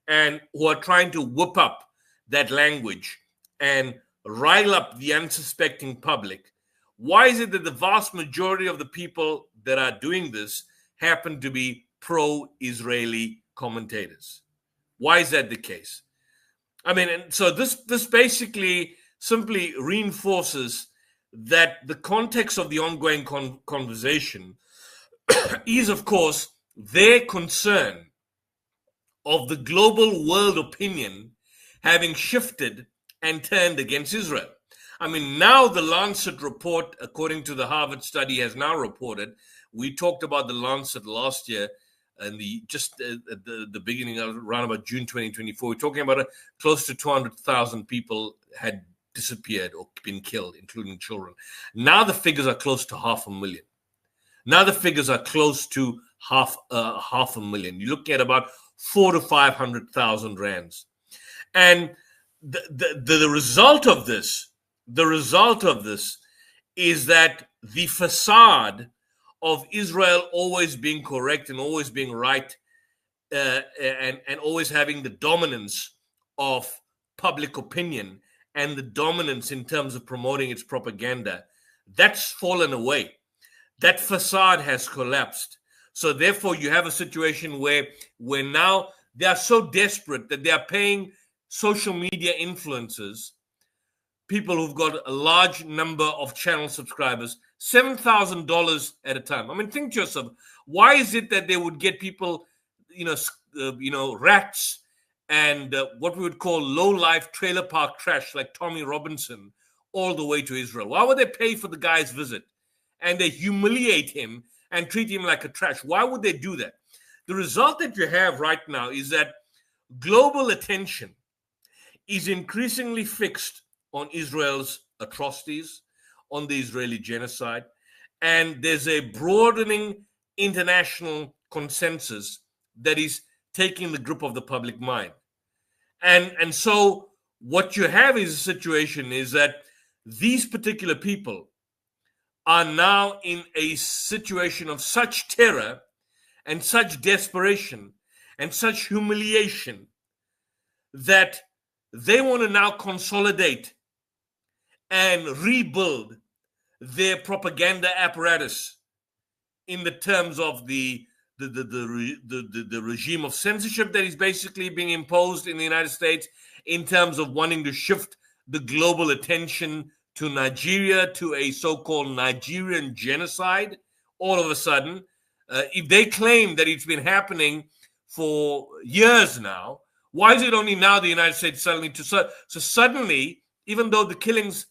and who are trying to whip up that language and rile up the unsuspecting public, why is it that the vast majority of the people that are doing this happen to be pro-Israeli commentators? Why is that the case? I mean, and so this basically simply reinforces that the context of the ongoing conversation is, of course, their concern of the global world opinion having shifted and turned against Israel. I mean, now the Lancet report, according to the Harvard study, has now reported. We talked about the Lancet last year, and at the beginning of around about June 2024, we're talking about close to 200,000 people had disappeared or been killed, including children. Now the figures are close to 500,000. Now the figures are close to half a million. You're looking at about 400,000 to 500,000 rands. And the result of this, is that the facade of Israel always being correct and always being right, and always having the dominance of public opinion and the dominance in terms of promoting its propaganda, that's fallen away. That facade has collapsed. So therefore, you have a situation where now they are so desperate that they are paying social media influencers, people who've got a large number of channel subscribers, $7,000 at a time. I mean, think to yourself, why is it that they would get people, rats and what we would call low-life trailer park trash like Tommy Robinson all the way to Israel? Why would they pay for the guy's visit? And they humiliate him and treat him like a trash. Why would they do that? The result that you have right now is that global attention is increasingly fixed on Israel's atrocities, on the Israeli genocide, and there's a broadening international consensus that is taking the grip of the public mind. And so what you have is a situation is that these particular people are now in a situation of such terror and such desperation and such humiliation that they want to now consolidate and rebuild their propaganda apparatus in the terms of the regime of censorship that is basically being imposed in the United States, in terms of wanting to shift the global attention to Nigeria, to a so-called Nigerian genocide. All of a sudden, if they claim that it's been happening for years now, why is it only now the United States suddenly so suddenly, even though the killings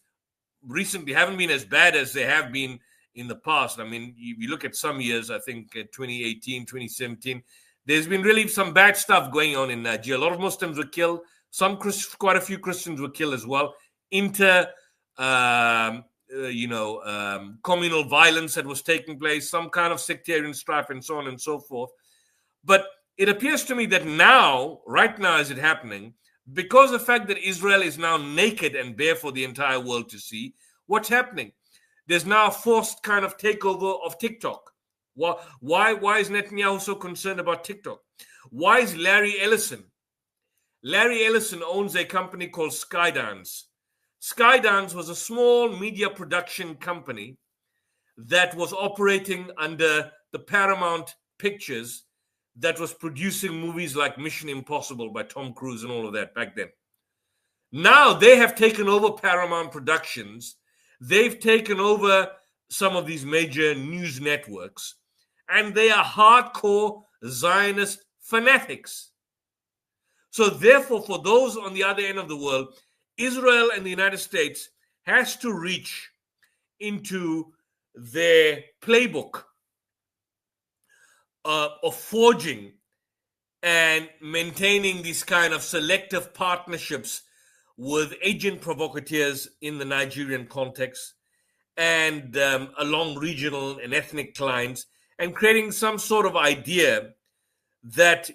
recently haven't been as bad as they have been in the past? I mean, you look at some years, I think 2018, 2017, there's been really some bad stuff going on in Nigeria. A lot of Muslims were killed. Quite a few Christians were killed as well. Communal violence that was taking place, some kind of sectarian strife, and so on and so forth. But it appears to me that now, right now, is it happening, because the fact that Israel is now naked and bare for the entire world to see, what's happening? There's now a forced kind of takeover of TikTok. Why is Netanyahu so concerned about TikTok? Why is Larry Ellison? Larry Ellison owns a company called Skydance. Skydance was a small media production company that was operating under the Paramount Pictures, that was producing movies like Mission Impossible by Tom Cruise and all of that back then. Now they have taken over Paramount Productions. They've taken over some of these major news networks, and they are hardcore Zionist fanatics. So therefore, for those on the other end of the world, Israel and the United States has to reach into their playbook of forging and maintaining these kind of selective partnerships with agent provocateurs in the Nigerian context, and along regional and ethnic lines, and creating some sort of idea that,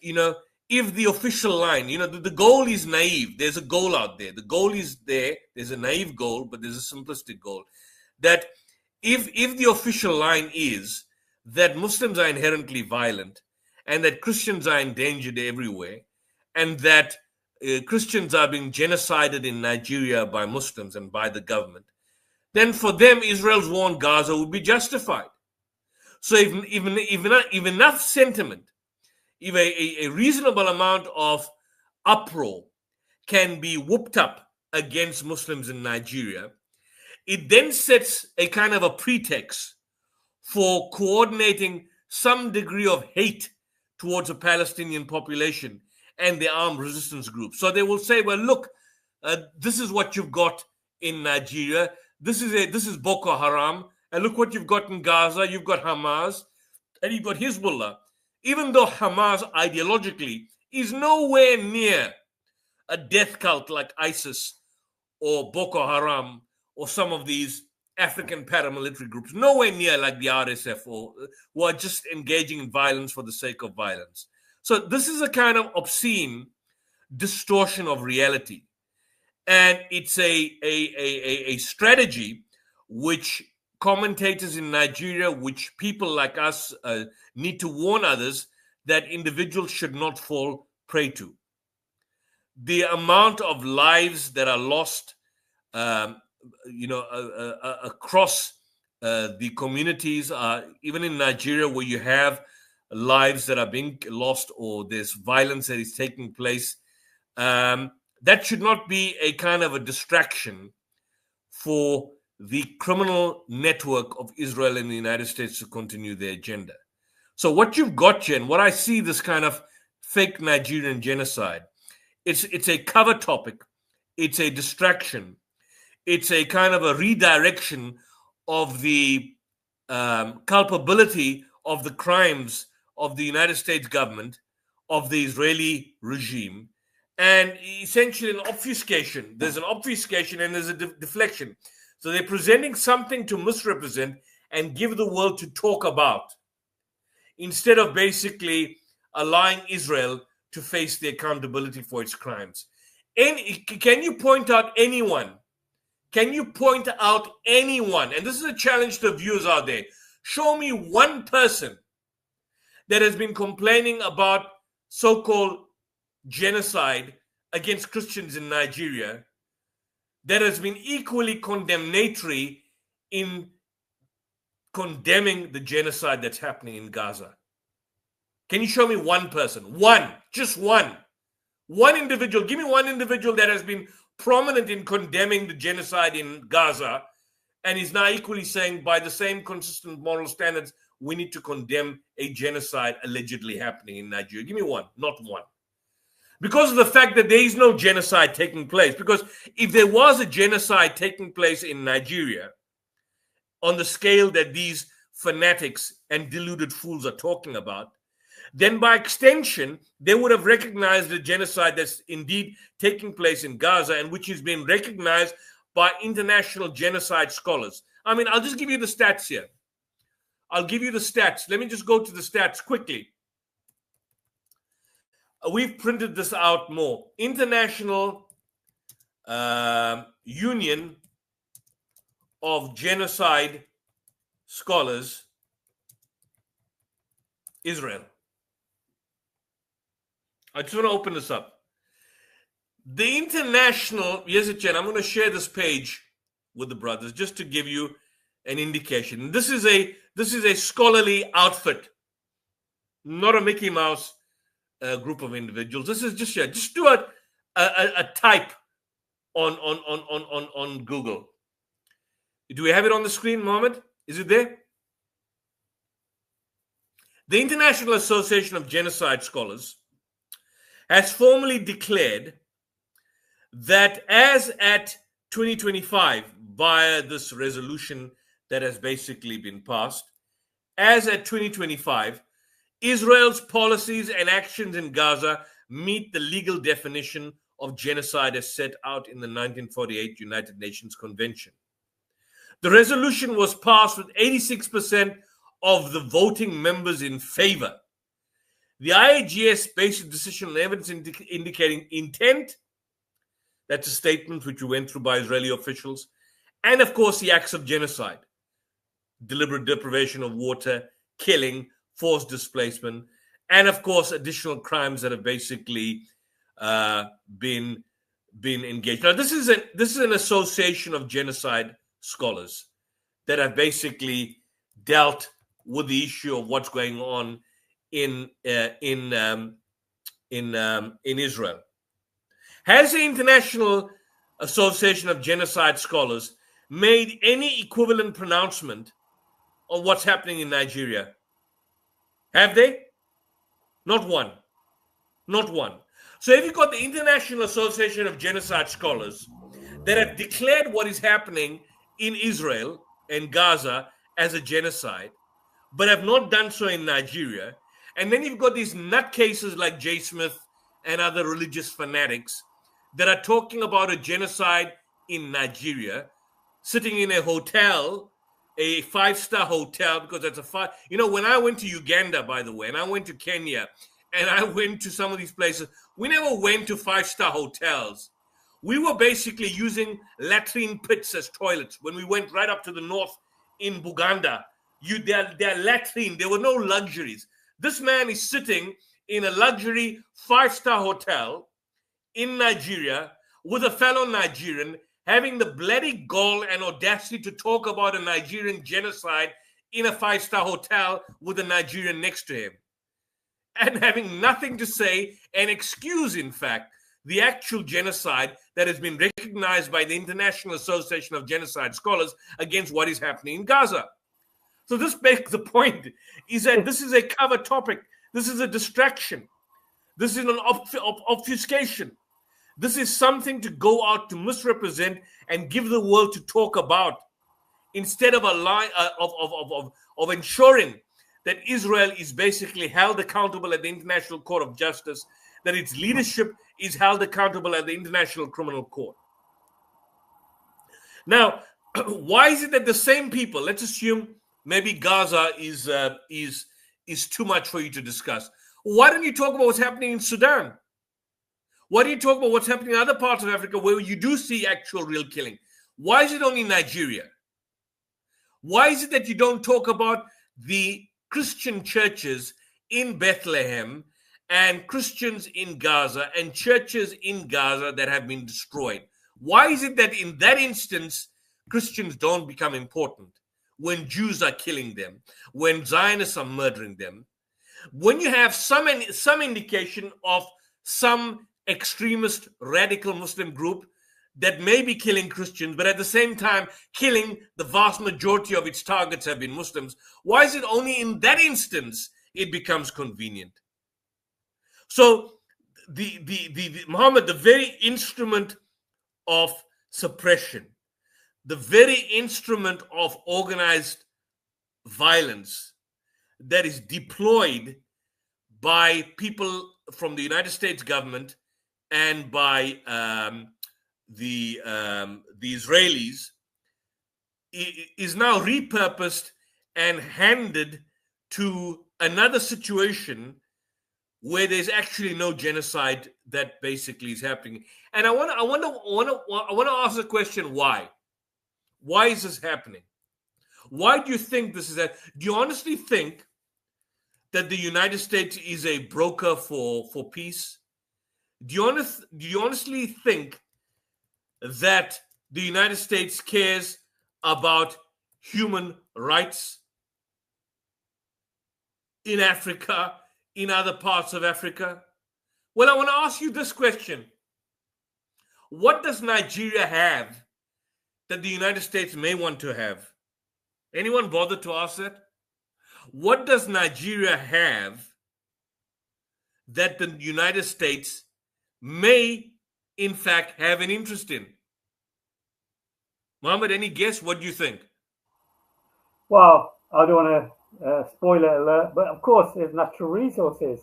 if the official line, the goal is naive. There's a goal out there. The goal is there. There's a naive goal, but there's a simplistic goal. That if the official line is that Muslims are inherently violent and that Christians are endangered everywhere, and that Christians are being genocided in Nigeria by Muslims and by the government, then for them, Israel's war on Gaza would be justified. So if enough sentiment, if a reasonable amount of uproar can be whooped up against Muslims in Nigeria, it then sets a kind of a pretext for coordinating some degree of hate towards the Palestinian population and the armed resistance groups. So they will say, well, look, this is what you've got in Nigeria. This is Boko Haram. And look what you've got in Gaza. You've got Hamas and you've got Hezbollah. Even though Hamas ideologically is nowhere near a death cult like ISIS or Boko Haram or some of these African paramilitary groups, nowhere near like the RSF, or who are just engaging in violence for the sake of violence. So this is a kind of obscene distortion of reality. And it's a strategy which commentators in Nigeria, which people like us need to warn others that individuals should not fall prey to. The amount of lives that are lost, across the communities, even in Nigeria, where you have lives that are being lost or there's violence that is taking place, that should not be a kind of a distraction for the criminal network of Israel and the United States to continue their agenda. So what you've got, Jen, what I see, this kind of fake Nigerian genocide, it's a cover topic, it's a distraction, it's a kind of a redirection of the culpability of the crimes of the United States government, of the Israeli regime, and essentially an obfuscation. There's an obfuscation and there's a deflection. So they're presenting something to misrepresent and give the world to talk about, instead of basically allowing Israel to face the accountability for its crimes. And can you point out anyone? Can you point out anyone? And this is a challenge to viewers out there. Show me one person that has been complaining about so-called genocide against Christians in Nigeria that has been equally condemnatory in condemning the genocide that's happening in Gaza. Can you show me one person? One, just one. One individual. Give me one individual that has been prominent in condemning the genocide in Gaza and is now equally saying, by the same consistent moral standards, we need to condemn a genocide allegedly happening in Nigeria. Give me one, not one. Because of the fact that there is no genocide taking place. Because if there was a genocide taking place in Nigeria on the scale that these fanatics and deluded fools are talking about, then by extension, they would have recognized the genocide that's indeed taking place in Gaza, and which is being recognized by international genocide scholars. I mean, I'll just give you the stats here. I'll give you the stats. Let me just go to the stats quickly. We've printed this out more. International Union of Genocide Scholars, Israel. I just want to open this up. The international, yes, Chen, I'm going to share this page with the brothers just to give you an indication. This is a scholarly outfit, not a Mickey Mouse group of individuals. This is just do a type on Google. Do we have it on the screen, Mohammed? Is it there? The International Association of Genocide Scholars has formally declared that as at 2025, via this resolution that has basically been passed, as at 2025, Israel's policies and actions in Gaza meet the legal definition of genocide as set out in the 1948 United Nations Convention. The resolution was passed with 86% of the voting members in favor. The IAGS based a decision on evidence indicating intent. That's a statement which we went through by Israeli officials. And of course, the acts of genocide, deliberate deprivation of water, killing, forced displacement, and of course, additional crimes that have basically been engaged. Now, this is an association of genocide scholars that have basically dealt with the issue of what's going on in Israel. Has the International Association of Genocide Scholars made any equivalent pronouncement on what's happening in Nigeria? Have they? Not one. Not one. So if you've got the International Association of Genocide Scholars that have declared what is happening in Israel and Gaza as a genocide, but have not done so in Nigeria, and then you've got these nutcases like Jay Smith and other religious fanatics that are talking about a genocide in Nigeria, sitting in a hotel, a 5-star hotel, because that's when I went to Uganda, by the way, and I went to Kenya, and I went to some of these places, we never went to 5-star hotels. We were basically using latrine pits as toilets. When we went right up to the north in Buganda, they're latrine. There were no luxuries. This man is sitting in a luxury 5-star hotel in Nigeria with a fellow Nigerian, having the bloody gall and audacity to talk about a Nigerian genocide in a 5-star hotel with a Nigerian next to him, and having nothing to say and excuse, in fact, the actual genocide that has been recognized by the International Association of Genocide Scholars against what is happening in Gaza. So this makes the point, is that this is a cover topic. This is a distraction. This is an obfuscation. This is something to go out to misrepresent and give the world to talk about, instead of a lie of ensuring that Israel is basically held accountable at the International Court of Justice, that its leadership is held accountable at the International Criminal Court. Now, why is it that the same people, let's assume maybe Gaza is too much for you to discuss. Why don't you talk about what's happening in Sudan? Why don't you talk about what's happening in other parts of Africa where you do see actual real killing? Why is it only Nigeria? Why is it that you don't talk about the Christian churches in Bethlehem and Christians in Gaza and churches in Gaza that have been destroyed? Why is it that in that instance, Christians don't become important when Jews are killing them, when Zionists are murdering them, when you have some indication of some extremist radical Muslim group that may be killing Christians, but at the same time killing the vast majority of its targets have been Muslims? Why is it only in that instance it becomes convenient? So Muhammad, the very instrument of suppression, the very instrument of organized violence that is deployed by people from the United States government and by the Israelis is now repurposed and handed to another situation where there's actually no genocide that basically is happening. And I want to ask the question, why? Why is this happening? Why do you think this is that? Do you honestly think that the United States is a broker for peace? Do you honestly think that the United States cares about human rights in Africa, in other parts of Africa? Well, I want to ask you this question. What does Nigeria have that the United States may want to have? Anyone bother to ask that? What does Nigeria have that the United States may, in fact, have an interest in? Mohammed, any guess? What do you think? Well, I don't want to spoiler alert, but of course, there's natural resources.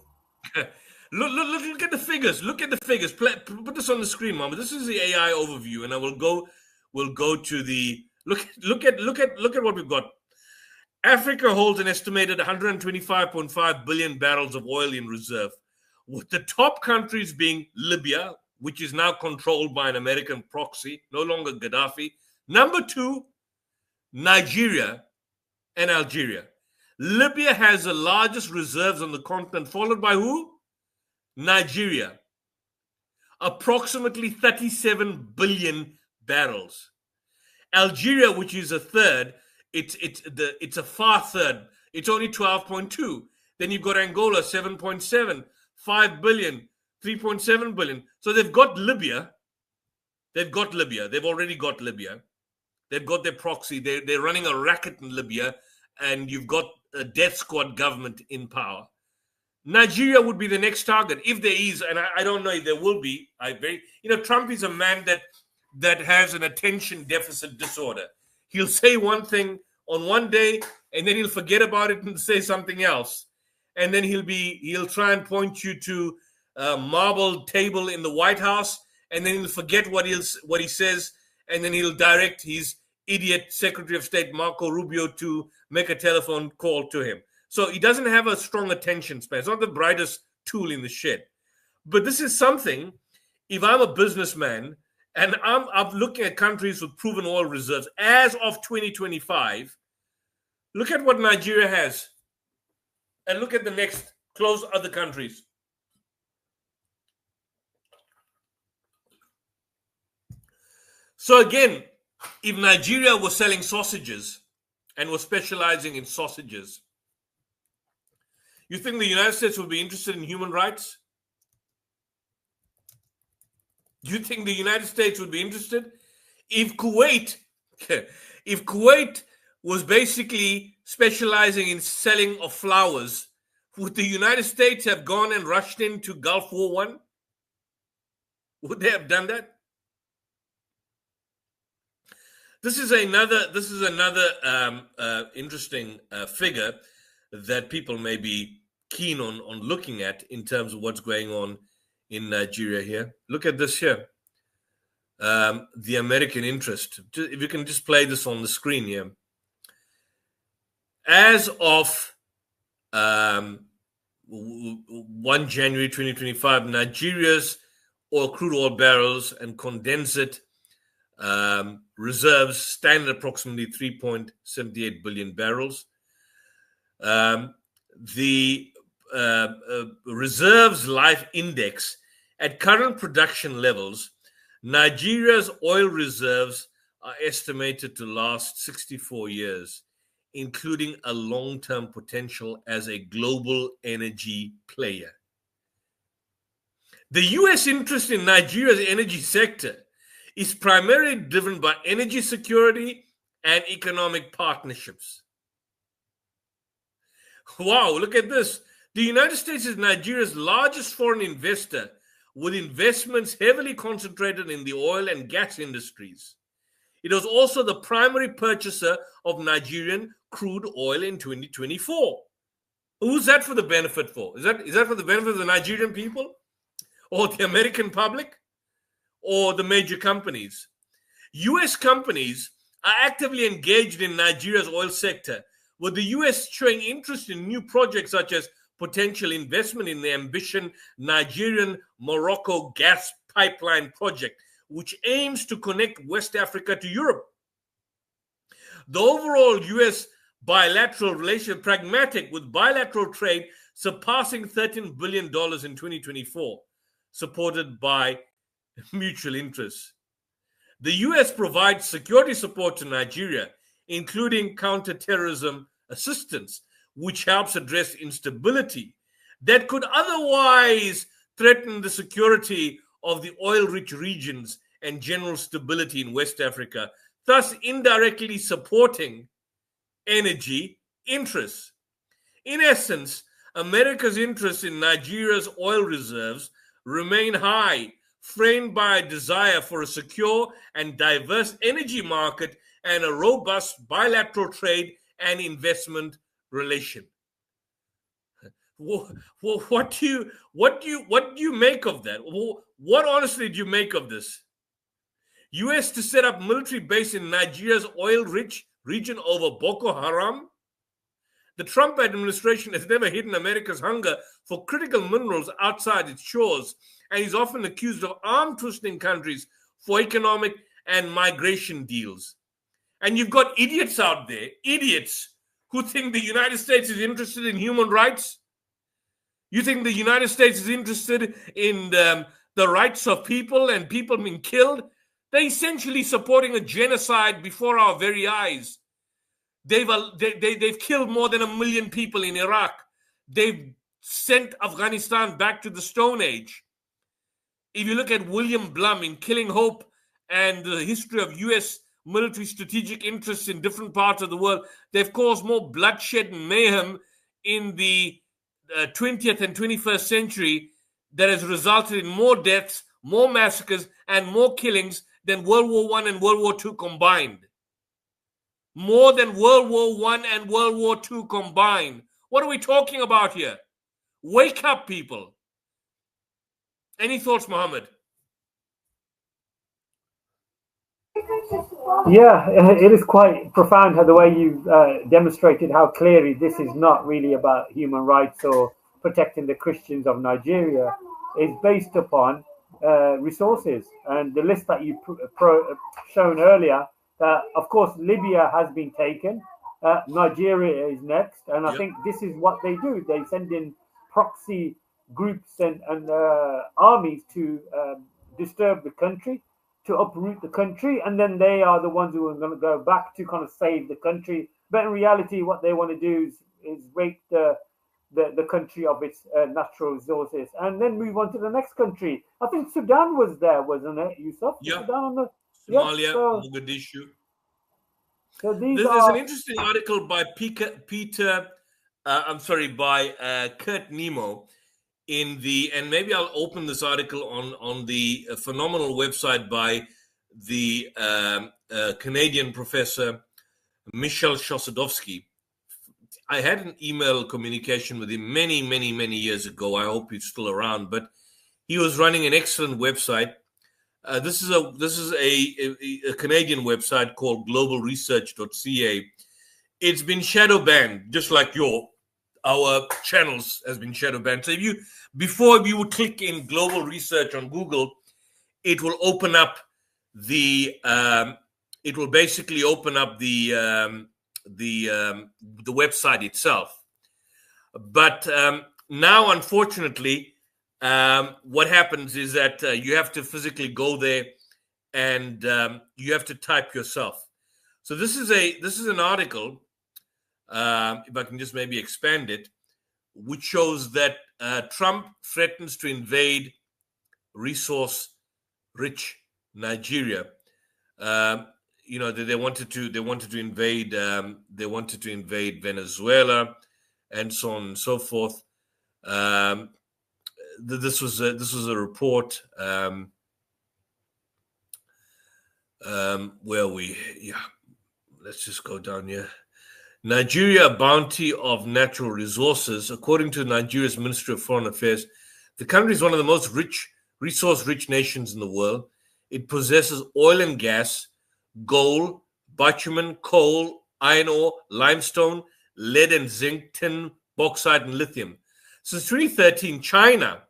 Look at the figures. Look at the figures. Put this on the screen, Mohammed. This is the AI overview, and we'll go to the look at what we've got. Africa holds an estimated 125.5 billion barrels of oil in reserve, with the top countries being Libya, which is now controlled by an American proxy, no longer Gaddafi. Number 2, Nigeria and Algeria. Libya has the largest reserves on the continent, followed by who? Nigeria. Approximately 37 billion barrels. Algeria, which is a third, it's a far third. It's only 12.2. Then you've got Angola, 7.7, 5 billion, 3.7 billion. So they've got Libya. They've already got Libya. They've got their proxy. They're running a racket in Libya, and you've got a death squad government in power. Nigeria would be the next target, if there is, and I don't know if there will be. Trump is a man that has an attention deficit disorder. He'll say one thing on one day, and then he'll forget about it and say something else. And then he'll try and point you to a marble table in the White House, and then he'll forget what he says, and then he'll direct his idiot Secretary of State Marco Rubio to make a telephone call to him. So he doesn't have a strong attention span. It's not the brightest tool in the shed. But this is something, if I'm a businessman and I'm looking at countries with proven oil reserves as of 2025, look at what Nigeria has. And look at the next close other countries. So again, if Nigeria was selling sausages and was specializing in sausages, you think the United States would be interested in human rights? Do you think the United States would be interested? If Kuwait was basically specializing in selling of flowers, would the United States have gone and rushed into Gulf War I? Would they have done that? This is another interesting figure that people may be keen on looking at in terms of what's going on in Nigeria here. Look at this here. The American interest. If you can just play this on the screen here. As of 1 January 2025, Nigeria's crude oil barrels and condensate reserves stand at approximately 3.78 billion barrels. The reserves life index at current production levels, Nigeria's oil reserves are estimated to last 64 years, including a long-term potential as a global energy player. The U.S. interest in Nigeria's energy sector is primarily driven by energy security and economic partnerships. Wow, look at this. The United States is Nigeria's largest foreign investor, with investments heavily concentrated in the oil and gas industries. It was also the primary purchaser of Nigerian crude oil in 2024. Who's that for the benefit for? Is that for the benefit of the Nigerian people? Or the American public? Or the major companies? U.S. companies are actively engaged in Nigeria's oil sector, with the U.S. showing interest in new projects such as potential investment in the ambitious Nigerian-Morocco gas pipeline project, which aims to connect West Africa to Europe. The overall U.S. bilateral relationship pragmatic, with bilateral trade surpassing $13 billion in 2024, supported by mutual interests. The U.S. provides security support to Nigeria, including counterterrorism assistance, which helps address instability that could otherwise threaten the security of the oil-rich regions and general stability in West Africa, thus indirectly supporting energy interests. In essence, America's interest in Nigeria's oil reserves remain high, framed by a desire for a secure and diverse energy market and a robust bilateral trade and investment relation. What do you make of that? What honestly do you make of this? U.S. to set up military base in Nigeria's oil-rich region over Boko Haram? The Trump administration has never hidden America's hunger for critical minerals outside its shores, and is often accused of arm-twisting countries for economic and migration deals. And you've got idiots out there, idiots, who think the United States is interested in human rights. You think the United States is interested in the rights of people and people being killed? They're essentially supporting a genocide before our very eyes. They've killed more than 1 million people in Iraq. They've sent Afghanistan back to the Stone Age. If you look at William Blum in Killing Hope and the history of U.S. military strategic interests in different parts of the world, they've caused more bloodshed and mayhem in the 20th and 21st century that has resulted in more deaths, more massacres, and more killings than World War I and World War II combined. More than World War I and World War II combined. What are we talking about here? Wake up, people. Any thoughts, Mohammed? Yeah, it is quite profound how the way you demonstrated how clearly this is not really about human rights or protecting the Christians of Nigeria. It's based upon resources, and the list that you shown earlier. Of course, Libya has been taken. Nigeria is next, and I think this is what they do. They send in proxy groups and armies to disturb the country, to uproot the country, and then they are the ones who are going to go back to kind of save the country. But in reality, what they want to do is rape the country of its natural resources, and then move on to the next country. I think Sudan was there, wasn't it, Yusuf? Yeah. Sudan on the Somalia, Mogadishu. So there's an interesting article by Kurt Nemo in the, and maybe I'll open this article on the phenomenal website by the Canadian professor Michel Chossudovsky. I had an email communication with him many years ago. I hope he's still around, but he was running an excellent website. This is a Canadian website called globalresearch.ca. It's been shadow banned, just like our channels has been shadow banned. So before you would click in global research on Google, it will open up the it will basically open up the website itself. But now, unfortunately, what happens is that you have to physically go there, and you have to type yourself. So this is an article, if I can just maybe expand it, which shows that Trump threatens to invade resource-rich Nigeria. They wanted to invade Venezuela, and so on and so forth. This was a report let's just go down here. Nigeria, bounty of natural resources. According to Nigeria's Ministry of Foreign Affairs, the country is one of the most resource-rich nations in the world. It possesses oil and gas, gold, bitumen, coal, iron ore, limestone, lead and zinc, tin, bauxite, and lithium. Since 2013, China,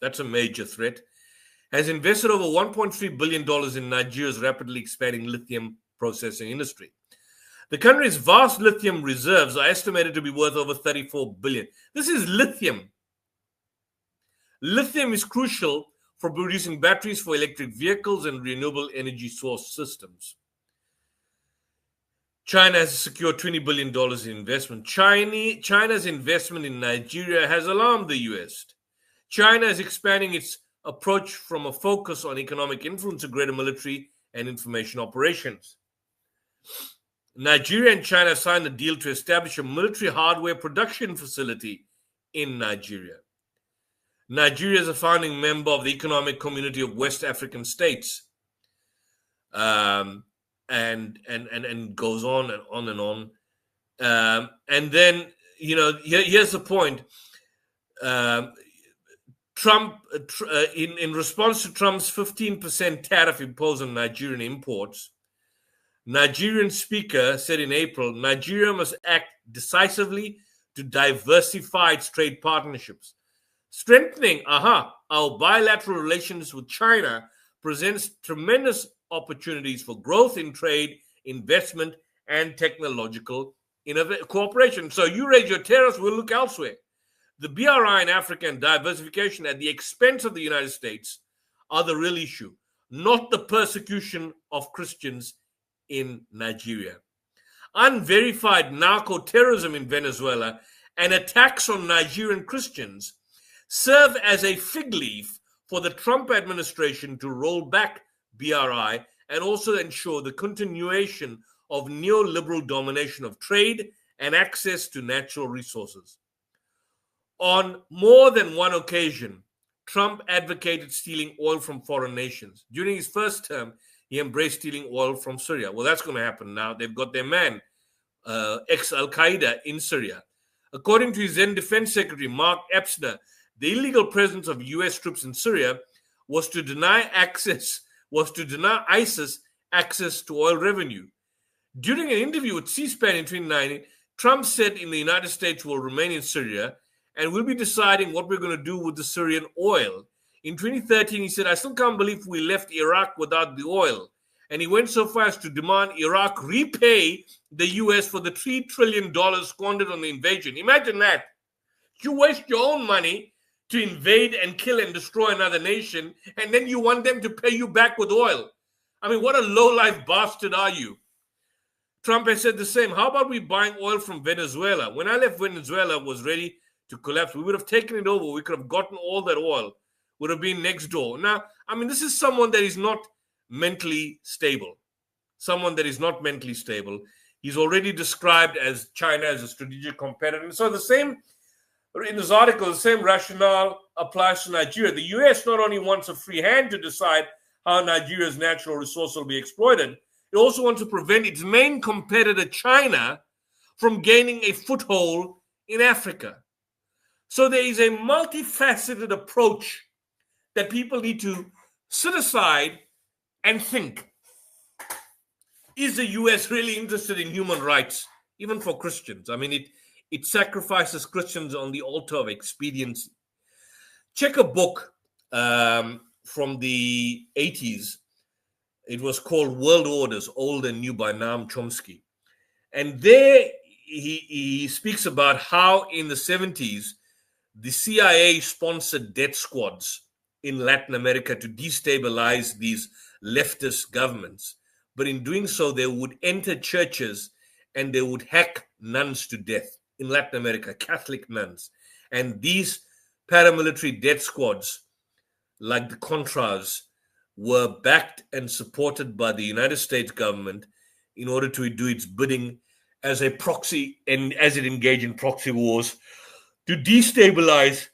that's a major threat, has invested over $1.3 billion in Nigeria's rapidly expanding lithium processing industry. The country's vast lithium reserves are estimated to be worth over $34 billion. This is lithium. Lithium is crucial for producing batteries for electric vehicles and renewable energy source systems. China has secured $20 billion in investment. China's investment in Nigeria has alarmed the US. China is expanding its approach from a focus on economic influence to greater military and information operations. Nigeria and China signed a deal to establish a military hardware production facility in Nigeria. Nigeria is a founding member of the Economic Community of West African States, and goes on and on and on. And then, here's the point. Trump, in response to Trump's 15% tariff imposed on Nigerian imports, Nigerian speaker said in April, Nigeria must act decisively to diversify its trade partnerships. Strengthening our bilateral relations with China presents tremendous opportunities for growth in trade, investment, and technological cooperation. So you raise your tariffs, we'll look elsewhere. The BRI in Africa and diversification at the expense of the United States are the real issue, not the persecution of Christians in Nigeria. Unverified narco-terrorism in Venezuela and attacks on Nigerian Christians serve as a fig leaf for the Trump administration to roll back BRI and also ensure the continuation of neoliberal domination of trade and access to natural resources. On more than one occasion, Trump advocated stealing oil from foreign nations. During his first term, he embraced stealing oil from Syria. Well, that's going to happen now. They've got their man, ex-Al-Qaeda in Syria. According to his then Defense Secretary, Mark Epstein, the illegal presence of U.S. troops in Syria was to deny ISIS access to oil revenue. During an interview with C-SPAN in 2019, Trump said in the United States will remain in Syria and we'll be deciding what we're going to do with the Syrian oil. In 2013, he said, I still can't believe we left Iraq without the oil. And he went so far as to demand Iraq repay the US for the $3 trillion squandered on the invasion. Imagine that. You waste your own money to invade and kill and destroy another nation, and then you want them to pay you back with oil. I mean, what a low-life bastard are you? Trump has said the same. How about we buying oil from Venezuela? When I left, Venezuela was ready to collapse. We would have taken it over. We could have gotten all that oil. Would have been next door. Now, I mean, this is someone that is not mentally stable. Someone that is not mentally stable. He's already described as China as a strategic competitor. And so the same, in this article, the same rationale applies to Nigeria. The US not only wants a free hand to decide how Nigeria's natural resource will be exploited, it also wants to prevent its main competitor, China, from gaining a foothold in Africa. So there is a multifaceted approach that people need to sit aside and think. Is the US really interested in human rights, even for Christians? I mean, it sacrifices Christians on the altar of expediency. Check a book from the 80s. It was called World Orders, Old and New by Noam Chomsky. And there he speaks about how in the 70s, the CIA sponsored death squads in Latin America to destabilize these leftist governments. But in doing so, they would enter churches and they would hack nuns to death in Latin America, Catholic nuns. And these paramilitary death squads, like the Contras, were backed and supported by the United States government in order to do its bidding as a proxy and as it engaged in proxy wars to destabilize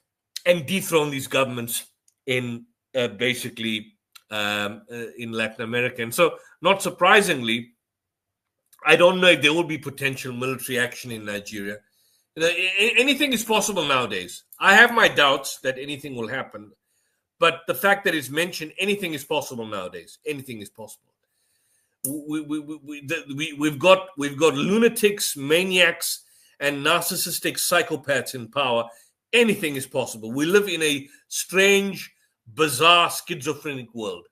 and dethrone these governments in basically in Latin America. And so, not surprisingly, I don't know if there will be potential military action in Nigeria. You know, anything is possible nowadays. I have my doubts that anything will happen, but the fact that it's mentioned, anything is possible nowadays. Anything is possible. We've got lunatics, maniacs, and narcissistic psychopaths in power. Anything is possible. We live in a strange, bizarre, schizophrenic world.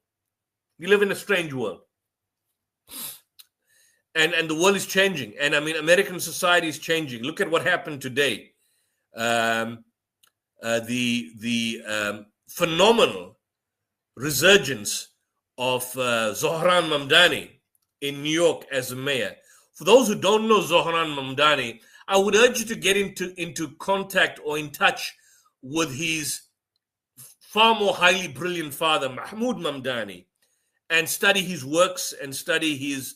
We live in a strange world. And the world is changing. And I mean, American society is changing. Look at what happened today. The phenomenal resurgence of Zohran Mamdani in New York as a mayor. For those who don't know Zohran Mamdani, I would urge you to get into contact or in touch with his far more highly brilliant father, Mahmoud Mamdani, and study his works and study his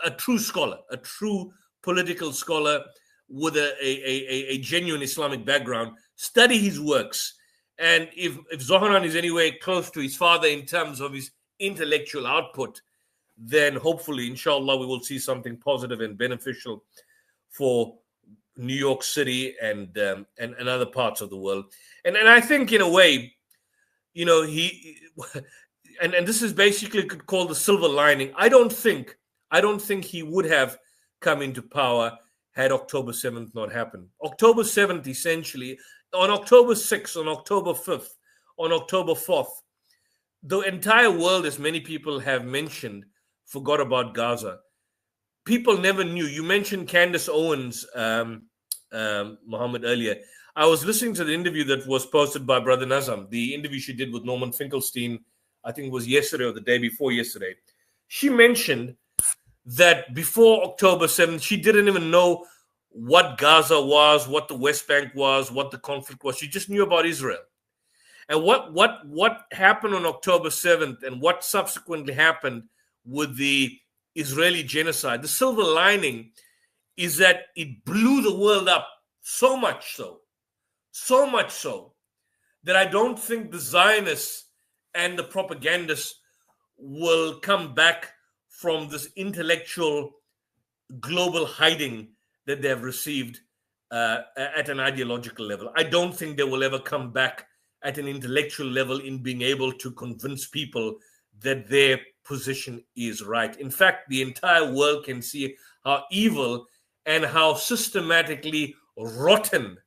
a true scholar, a true political scholar with a genuine Islamic background. Study his works. And if Zohran is anywhere close to his father in terms of his intellectual output, then hopefully, inshallah, we will see something positive and beneficial for New York City and other parts of the world. And I think in a way, you know, and this is basically called the silver lining. I don't think he would have come into power had October 7th not happened. October 7th, essentially, on October 6th, on October 5th, on October 4th, the entire world, as many people have mentioned, forgot about Gaza. People never knew. You mentioned Candace Owens, Mohammed, earlier. I was listening to the interview that was posted by Brother Nazam, the interview she did with Norman Finkelstein, I think it was yesterday or the day before yesterday. She mentioned that before October 7th, she didn't even know what Gaza was, what the West Bank was, what the conflict was. She just knew about Israel. And what happened on October 7th and what subsequently happened with the Israeli genocide, the silver lining is that it blew the world up so much so that I don't think the Zionists and the propagandists will come back from this intellectual global hiding that they have received at an ideological level. I don't think they will ever come back at an intellectual level in being able to convince people that their position is right. In fact, the entire world can see how evil and how systematically rotten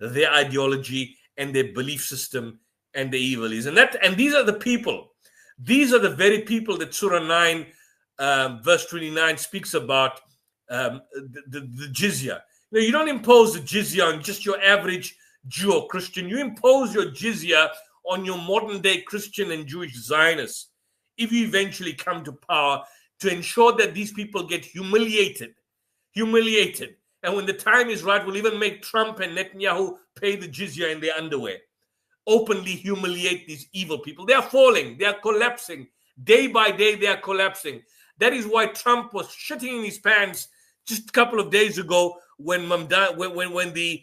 their ideology and their belief system and the evil is. And these are the people. These are the very people that Surah 9, verse 29 speaks about, the jizya. You don't impose the jizya on just your average Jew or Christian. You impose your jizya on your modern day Christian and Jewish Zionists if you eventually come to power, to ensure that these people get humiliated. And when the time is right, we'll even make Trump and Netanyahu pay the jizya in their underwear. Openly humiliate these evil people. They are falling. They are collapsing. Day by day, they are collapsing. That is why Trump was shitting in his pants just a couple of days ago when the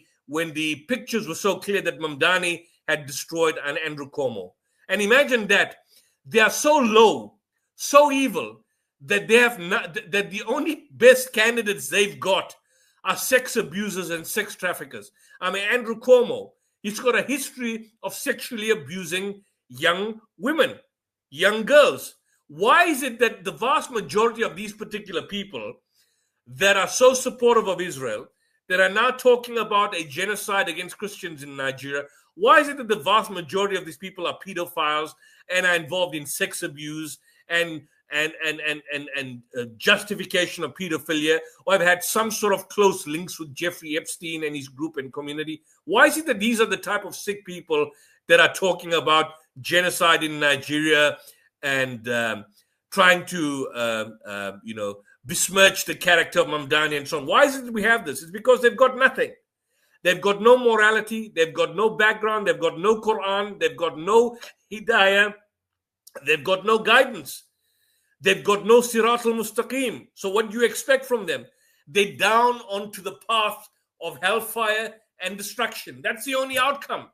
pictures were so clear that Mamdani had destroyed an Andrew Cuomo. And imagine that. They are so low, so evil, that they have not, that the only best candidates they've got are sex abusers and sex traffickers. I mean, Andrew Cuomo, he's got a history of sexually abusing young women, young girls. Why is it that the vast majority of these particular people that are so supportive of Israel, that are now talking about a genocide against Christians in Nigeria, why is it that the vast majority of these people are pedophiles and are involved in sex abuse and justification of pedophilia, or have had some sort of close links with Jeffrey Epstein and his group and community? Why is it that these are the type of sick people that are talking about genocide in Nigeria and trying to, besmirch the character of Mamdani and so on? Why is it that we have this? It's because they've got nothing. They've got no morality. They've got no background. They've got no Quran. They've got no hidayah. They've got no guidance. They've got no Sirat al-Mustaqim. So what do you expect from them? They're down onto the path of hellfire and destruction. That's the only outcome.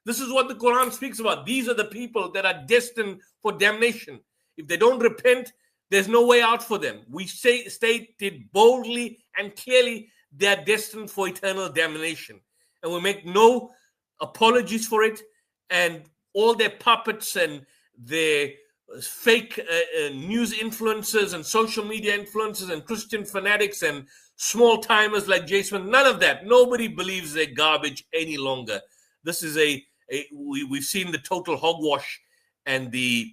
This is what the Quran speaks about. These are the people that are destined for damnation. If they don't repent, there's no way out for them. We stated boldly and clearly they are destined for eternal damnation. And we make no apologies for it. And all their puppets and their fake news influencers and social media influencers and Christian fanatics and small timers like Jason, none of that. Nobody believes they're garbage any longer. This is we've seen the total hogwash and the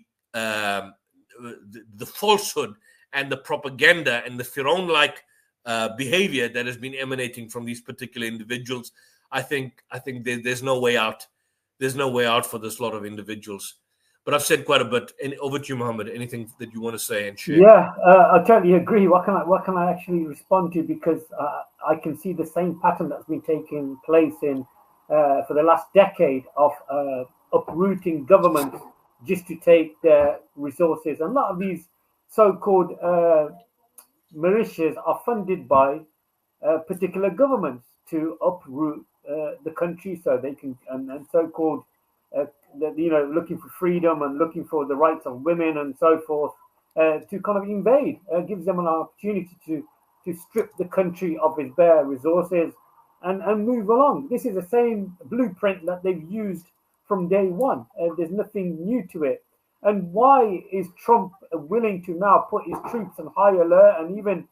falsehood and the propaganda and the Firaun-like behavior that has been emanating from these particular individuals. I think there's no way out. There's no way out for this lot of individuals. But I've said quite a bit. And over to you, Mohammed. Anything that you want to say and share? Yeah, I totally agree. What can I actually respond to? Because I can see the same pattern that's been taking place for the last decade of uprooting governments just to take their resources. And a lot of these so-called militias are funded by particular governments to uproot the country, so they can and so-called looking for freedom and looking for the rights of women and so forth, to kind of invade. Gives them an opportunity to strip the country of its bare resources and move along. This is the same blueprint that they've used from day one. There's nothing new to it. And why is Trump willing to now put his troops on high alert? And even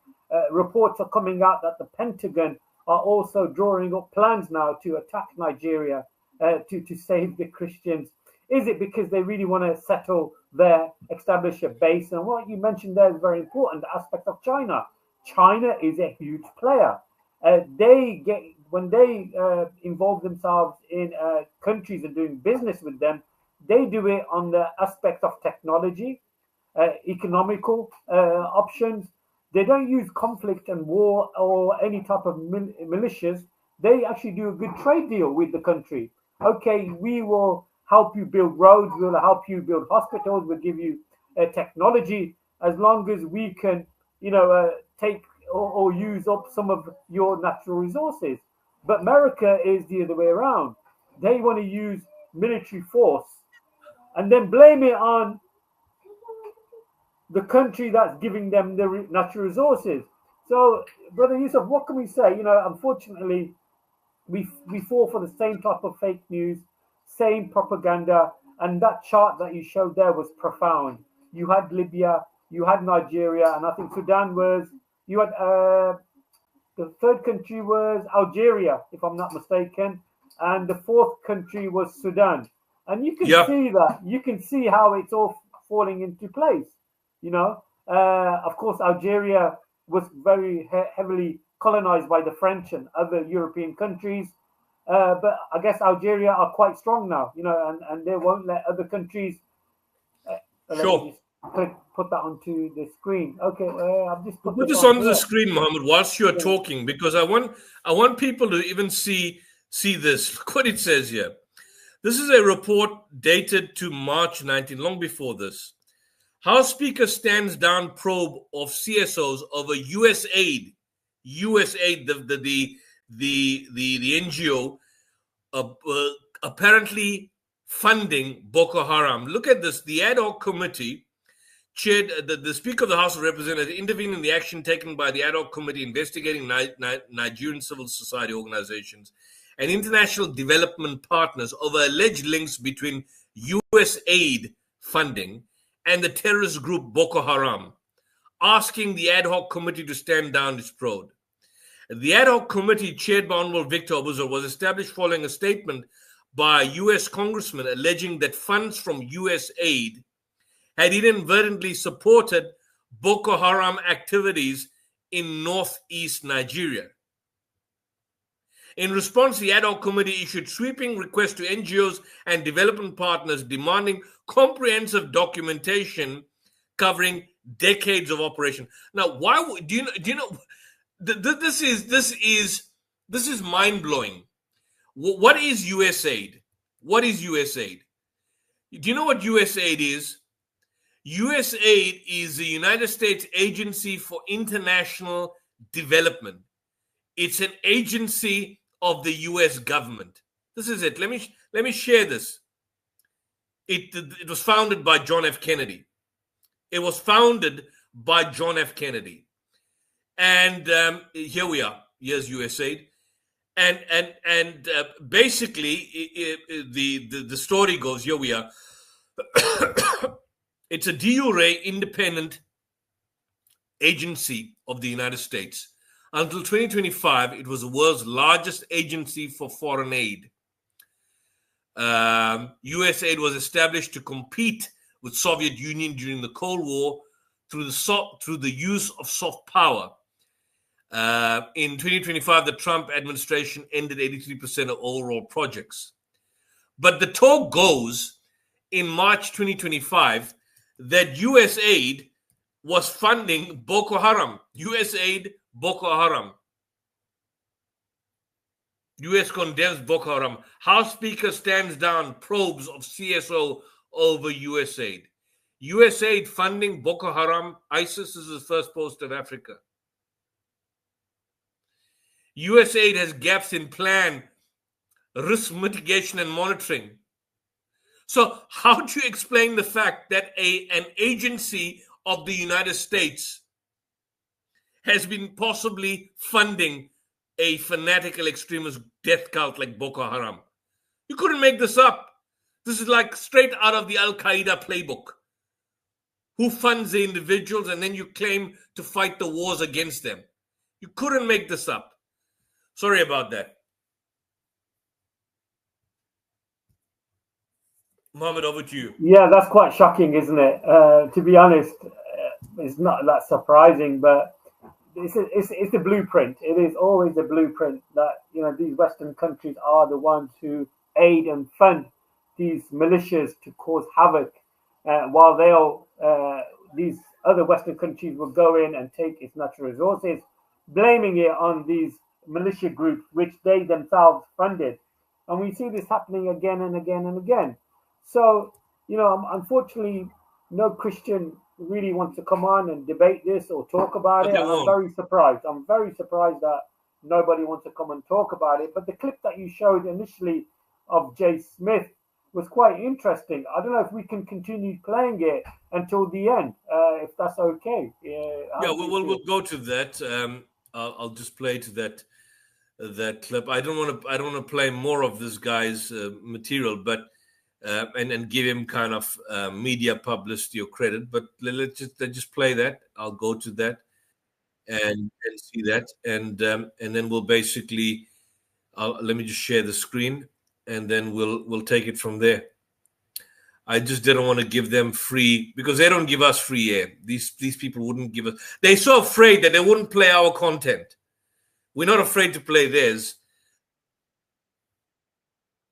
reports are coming out that the Pentagon are also drawing up plans now to attack Nigeria to save the Christians. Is it because they really want to settle there, establish a base? And what you mentioned there is very important, the aspect of China. China is a huge player. When they involve themselves in countries and doing business with them, they do it on the aspect of technology, economical options. They don't use conflict and war or any type of militias. They actually do a good trade deal with the country. Okay, we will help you build roads, we'll help you build hospitals, we'll give you technology, as long as we can, take or use up some of your natural resources. But America is the other way around. They want to use military force and then blame it on the country that's giving them the natural resources. So, Brother Yusuf, what can we say? Unfortunately, we fall for the same type of fake news, same propaganda, and that chart that you showed there was profound. you had Libya, you had Nigeria, and I think Sudan was, you had the third country was Algeria, if I'm not mistaken, and the fourth country was Sudan. And you can see that, you can see how it's all falling into place. You know, of course, Algeria was very heavily colonized by the French and other European countries. But I guess Algeria are quite strong now, you know, and they won't let other countries. Sure. Put that onto the screen. Okay, I've just put this onto the screen, Mohammed, whilst you're talking, because I want people to even see this. Look what it says here. This is a report dated to March 19, long before this. House Speaker stands down probe of CSOs over U.S. aid, the NGO, apparently funding Boko Haram. Look at this. The ad hoc committee chaired, the Speaker of the House of Representatives intervened in the action taken by the ad hoc committee investigating Nigerian civil society organizations and international development partners over alleged links between U.S. aid funding and the terrorist group Boko Haram, asking the ad hoc committee to stand down its probe. The ad hoc committee, chaired by Honorable Victor Obuzo, was established following a statement by a U.S. congressman alleging that funds from U.S. aid had inadvertently supported Boko Haram activities in northeast Nigeria. In response, the ad hoc committee issued sweeping requests to NGOs and development partners demanding comprehensive documentation covering decades of operation. Now, why do you know? This is mind blowing. What is USAID? What is USAID? Do you know what USAID is? USAID is the United States Agency for International Development. It's an agency of the U.S. government. This is it. Let me share this. It was founded by John F. Kennedy. It was founded by John F. Kennedy. And here we are. Here's USAID. And basically, the story goes, here we are. It's a de jure independent agency of the United States. Until 2025, it was the world's largest agency for foreign aid. USAID was established to compete with Soviet Union during the Cold War through the use of soft power. In 2025, the Trump administration ended 83% of overall projects. But the talk goes in March 2025 that USAID was funding Boko Haram. USAID, Boko Haram. US condemns Boko Haram. House Speaker stands down probes of CSO over USAID. USAID funding Boko Haram. ISIS is the first post of Africa. USAID has gaps in plan, risk mitigation and monitoring. So how do you explain the fact that an agency of the United States has been possibly funding a fanatical extremist death cult like Boko Haram? You couldn't make this up. This is like straight out of the Al-Qaeda playbook. Who funds the individuals and then you claim to fight the wars against them? You couldn't make this up. Sorry about that. Mohammed, over to you. Yeah, that's quite shocking, isn't it? To be honest, it's not that surprising, but it's a blueprint. It is always a blueprint that, you know, these Western countries are the ones who aid and fund these militias to cause havoc, while these other Western countries will go in and take its natural resources, blaming it on these militia groups which they themselves funded. And we see this happening again and again and again. So, you know, unfortunately, no Christian really wants to come on and debate this or talk about it. I'm very surprised. I'm very surprised that nobody wants to come and talk about it. But the clip that you showed initially of Jay Smith was quite interesting. I don't know if we can continue playing it until the end, if that's okay. We'll go to that. I'll just play to that clip. I don't want to play more of this guy's material, but and give him kind of media publicity or credit. But let's just play that. I'll go to that and see that, and then we'll basically let me just share the screen, and then we'll take it from there. I just didn't want to give them free, because they don't give us free air. These people wouldn't give us. They're so afraid that they wouldn't play our content. We're not afraid to play theirs.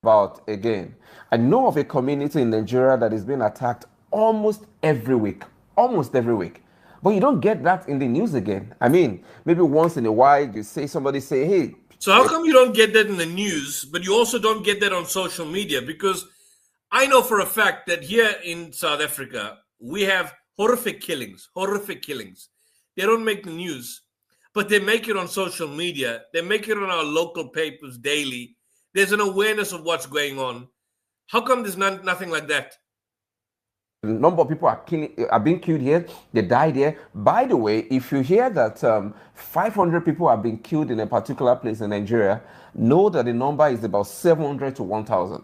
About again, I know of a community in Nigeria that is being attacked almost every week, but you don't get that in the news again. I mean, maybe once in a while you say somebody say, hey. So how come you don't get that in the news, but you also don't get that on social media? Because I know for a fact that here in South Africa, we have horrific killings. They don't make the news, but they make it on social media. They make it on our local papers daily. There's an awareness of what's going on. How come there's nothing like that? The number of people are being killed here. They died here. By the way, if you hear that 500 people have been killed in a particular place in Nigeria, know that the number is about 700 to 1,000.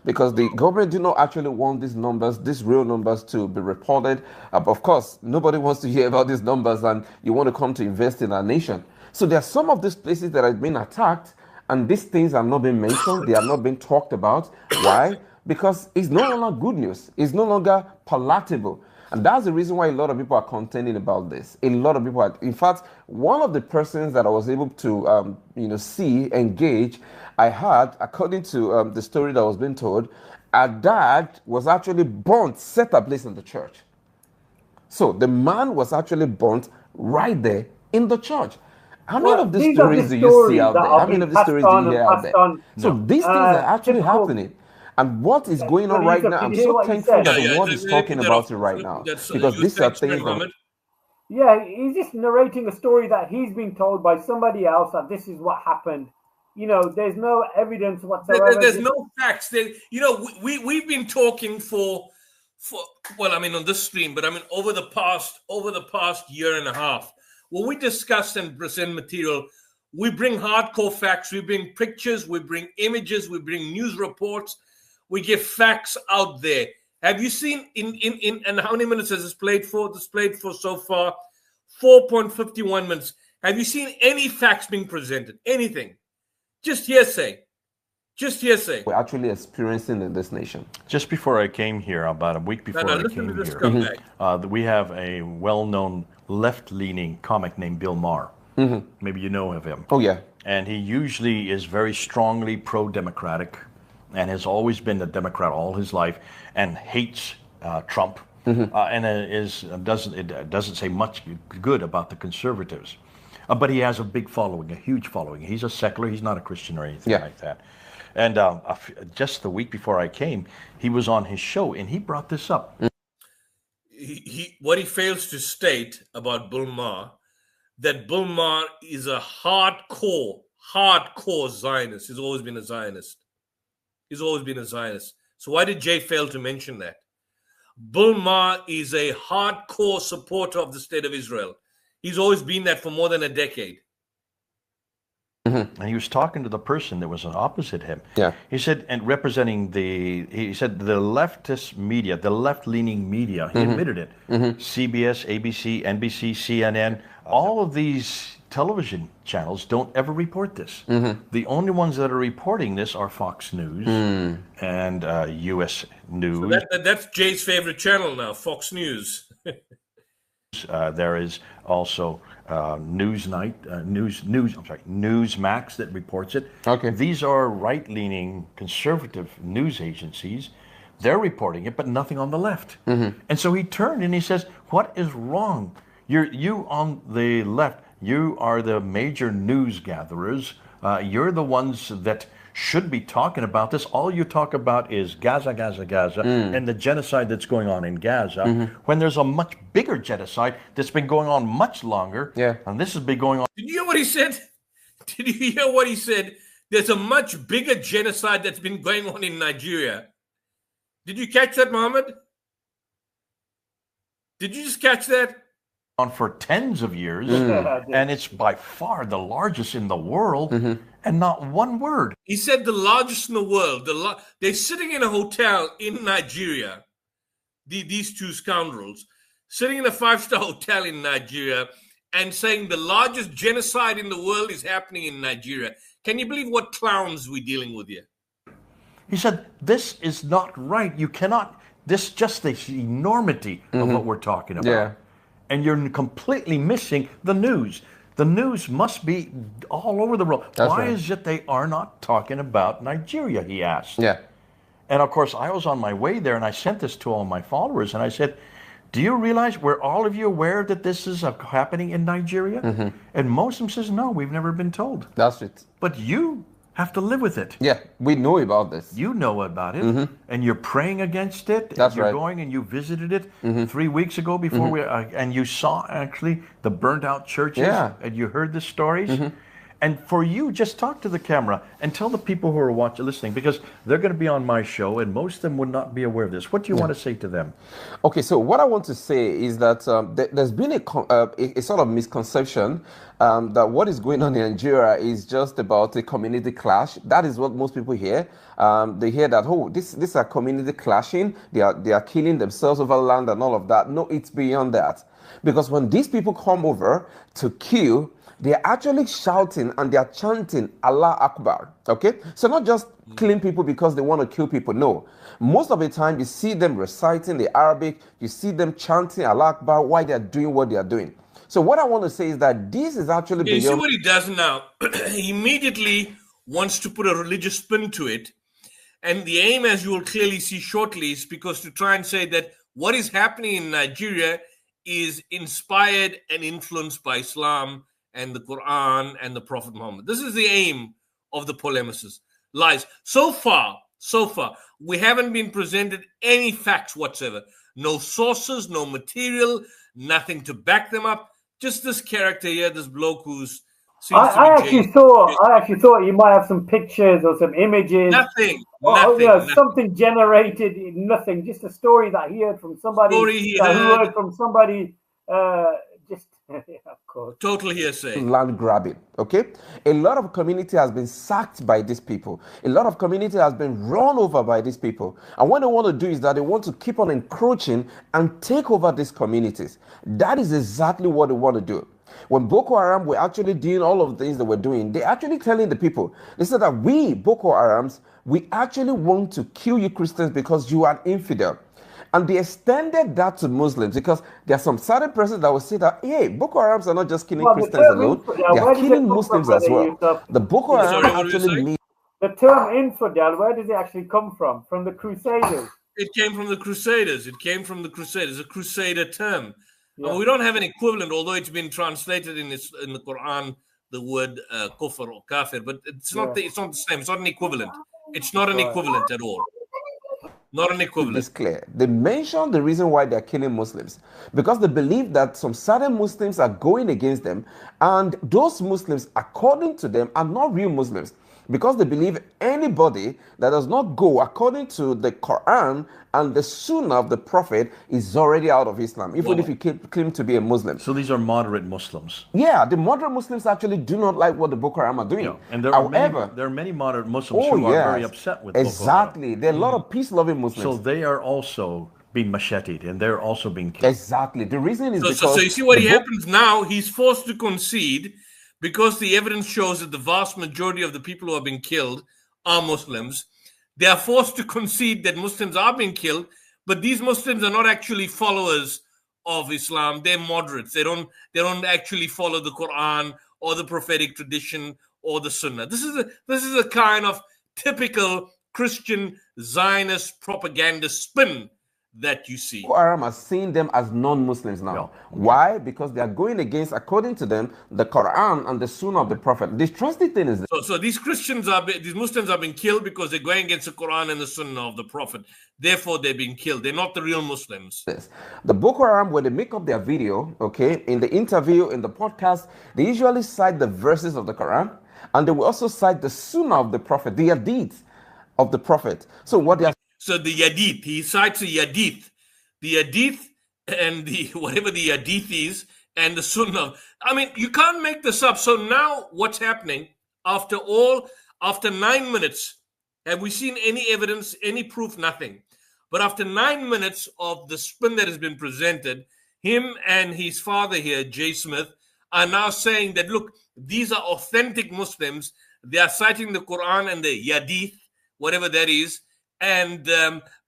Because the government do not actually want these numbers, these real numbers, to be reported. Of course, nobody wants to hear about these numbers, and you want to come to invest in our nation. So there are some of these places that have been attacked, and these things have not been mentioned. They have not been talked about. Why? Because it's no longer good news. It's no longer palatable. And that's the reason why a lot of people are contending about this. A lot of people are. In fact, one of the persons that I was able to see, engage, I heard, according to the story that was being told, her dad was actually burnt, set ablaze in the church. So the man was actually burnt right there in the church. How many of these stories do you see out there? How many of these stories do you hear out there? So these things are actually happening. And what is going on right now? I'm so thankful that the world is talking about it right now. Because these are things that... Yeah, he's just narrating a story that he's been told by somebody else that this is what happened. You know, there's no evidence whatsoever. There's no facts. We've been talking for well, I mean, on this stream, but I mean, over the past year and a half, when we discuss and present material, we bring hardcore facts, we bring pictures, we bring images, we bring news reports, we give facts out there. Have you seen and how many minutes has this played for? This played for so far 4.51 minutes. Have you seen any facts being presented? Anything? Just hearsay. We're actually experiencing in this nation. Just before I came here, about a week before I came here, we have a well-known left-leaning comic named Bill Maher. Maybe you know of him. Oh, yeah. And he usually is very strongly pro-democratic and has always been a Democrat all his life and hates Trump and doesn't say much good about the conservatives. But he has a big following, a huge following. He's a secular. He's not a Christian or anything like that. And just the week before I came, he was on his show, and he brought this up. What he fails to state about Bill Maher, that Bill Maher is a hardcore Zionist. He's always been a Zionist. So why did Jay fail to mention that? Bill Maher is a hardcore supporter of the state of Israel. He's always been that for more than a decade. And he was talking to the person that was opposite him. Yeah. He said, and representing the leftist media, the left-leaning media, he admitted it. CBS, ABC, NBC, CNN, all of these television channels don't ever report this. The only ones that are reporting this are Fox News and U.S. News. So that's Jay's favorite channel now, Fox News. There is also Newsmax that reports it. Okay. These are right-leaning conservative news agencies. They're reporting it, but nothing on the left. And so he turned and he says, "What is wrong? You on the left, you are the major news gatherers. You're the ones that should be talking about this. All you talk about is Gaza, and the genocide that's going on in Gaza, when there's a much bigger genocide that's been going on much longer. Yeah. And this has been going on." Did you hear what he said? There's a much bigger genocide that's been going on in Nigeria. Did you catch that, Mohammed? Did you just catch that? on for tens of years, and it's by far the largest in the world, and not one word. He said the largest in the world. They're sitting in a hotel in Nigeria, these two scoundrels, sitting in a 5-star hotel in Nigeria and saying the largest genocide in the world is happening in Nigeria. Can you believe what clowns we're dealing with here? He said, this is not right. You cannot, this just the enormity of what we're talking about. Yeah. And you're completely missing the news. The news must be all over the world. Why is it they are not talking about Nigeria, he asked. Yeah. And of course, I was on my way there and I sent this to all my followers and I said, do you realize, were all of you aware that this is happening in Nigeria? And most of them says, no, we've never been told. That's it. But you have to live with it. Yeah, we know about this. You know about it, and you're praying against it. That's you're right. going and you visited it 3 weeks ago before we, and you saw actually the burnt out churches, and you heard the stories. And for you, just talk to the camera and tell the people who are watching, listening, because they're going to be on my show, and most of them would not be aware of this. What do you want to say to them? Okay, so what I want to say is that there's been a sort of misconception that what is going on in Nigeria is just about a community clash. That is what most people hear. They hear that, oh, this are community clashing. They are killing themselves over land and all of that. No, it's beyond that. Because when these people come over to kill, they're actually shouting and they're chanting Allah Akbar, okay? So not just killing people because they want to kill people, no. Most of the time, you see them reciting the Arabic, you see them chanting Allah Akbar while they're doing what they're doing. So what I want to say is that this is actually beyond... You see what he does now? He immediately wants to put a religious spin to it. And the aim, as you will clearly see shortly, is because to try and say that what is happening in Nigeria is inspired and influenced by Islam and the Quran and the Prophet Muhammad. This is the aim of the polemicists. Lies. So far, we haven't been presented any facts whatsoever. No sources, no material, nothing to back them up. Just this character here, this bloke who's I actually thought you might have some pictures or some images. Nothing. Something generated. Nothing. Just a story that he heard from somebody. Who heard from somebody. Of course. Total hearsay. Land grabbing. Okay. A lot of community has been sacked by these people. A lot of community has been run over by these people. And what they want to do is that they want to keep on encroaching and take over these communities. That is exactly what they want to do. When Boko Haram were actually doing all of the things they were doing, they're actually telling the people, they said that we, Boko Harams, we actually want to kill you Christians because you are an infidel. And they extended that to Muslims because there are some certain persons that will say that, hey, Boko Harams are not just killing Christians alone, they are killing Muslims as well. The Boko Haram actually means... The term infidel, where does it actually come from? From the Crusaders? It came from the Crusaders. A Crusader term. Yeah. We don't have an equivalent, although it's been translated in the Quran, the word kufr or kafir, but it's not the same. It's not an equivalent. It's not an equivalent at all. Not an equivalent. It's clear. They mention the reason why they're killing Muslims because they believe that some certain Muslims are going against them, and those Muslims, according to them, are not real Muslims because they believe anybody that does not go according to the Quran and the Sunnah of the Prophet is already out of Islam, even if you claim to be a Muslim. So these are moderate Muslims. Yeah, the moderate Muslims actually do not like what the Boko Haram are doing. Yeah. And there are many moderate Muslims who are very upset with Boko Haram. Exactly. There are a lot of peace-loving Muslims. So they are also being macheted and they're also being killed. Exactly. The reason is because... So you see what happens now? He's forced to concede because the evidence shows that the vast majority of the people who are being killed are Muslims. They are forced to concede that Muslims are being killed, but these Muslims are not actually followers of Islam. They're moderates. They don't actually follow the Quran or the prophetic tradition or the Sunnah. This is a kind of typical Christian Zionist propaganda spin that you see. Boko Haram are seeing them as non-Muslims now. No. Why? Because they are going against, according to them, the Quran and the Sunnah of the Prophet. The trusty thing is that so these Muslims are being killed because they're going against the Quran and the Sunnah of the Prophet. Therefore, they're being killed. They're not the real Muslims. The Boko Haram, when they make up their video, okay, in the interview, in the podcast, they usually cite the verses of the Quran, and they will also cite the Sunnah of the Prophet, the hadith of the Prophet. So what they are... So the Yadith, he cites the Yadith. The Yadith and whatever the Yadith is and the Sunnah. I mean, you can't make this up. So now what's happening after 9 minutes, have we seen any evidence, any proof? Nothing. But after 9 minutes of the spin that has been presented, him and his father here, Jay Smith, are now saying that, look, these are authentic Muslims. They are citing the Quran and the Hadith, whatever that is, and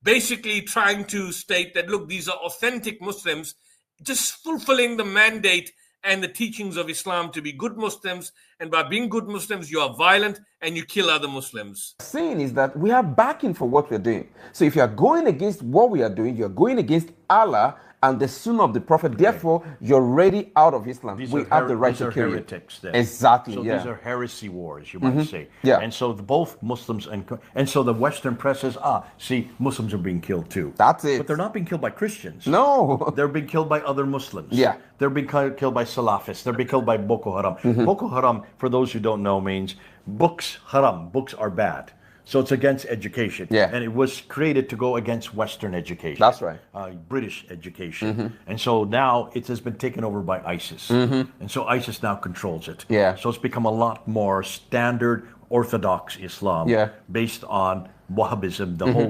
basically trying to state that, look, these are authentic Muslims, just fulfilling the mandate and the teachings of Islam to be good Muslims. And by being good Muslims, you are violent and you kill other Muslims. Saying is that we are backing for what we're doing. So if you are going against what we are doing, you're going against Allah and the Sunnah of the Prophet. Okay. Therefore, you're already out of Islam. We have the right to kill you. Heretics, then. Exactly. So yeah. These are heresy wars, you might say. Yeah. And so both Muslims and so the Western press says, see, Muslims are being killed too. That's it. But they're not being killed by Christians. No. They're being killed by other Muslims. Yeah. They're being killed by Salafists. They're being killed by Boko Haram. Boko Haram, for those who don't know, means books, haram. Books are bad. So it's against education. Yeah. And it was created to go against Western education. That's right. British education. And so now it has been taken over by ISIS. And so ISIS now controls it. Yeah. So it's become a lot more standard Orthodox Islam based on Wahhabism, the whole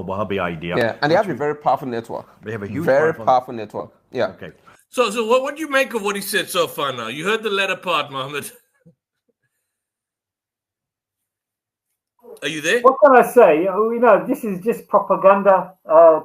Wahhabi idea. Yeah, and they have a very powerful network. They have a huge powerful network. Yeah. Okay. So what do you make of what he said so far now? You heard the latter part, Mohammed. Are you there? What can I say? This is just propaganda.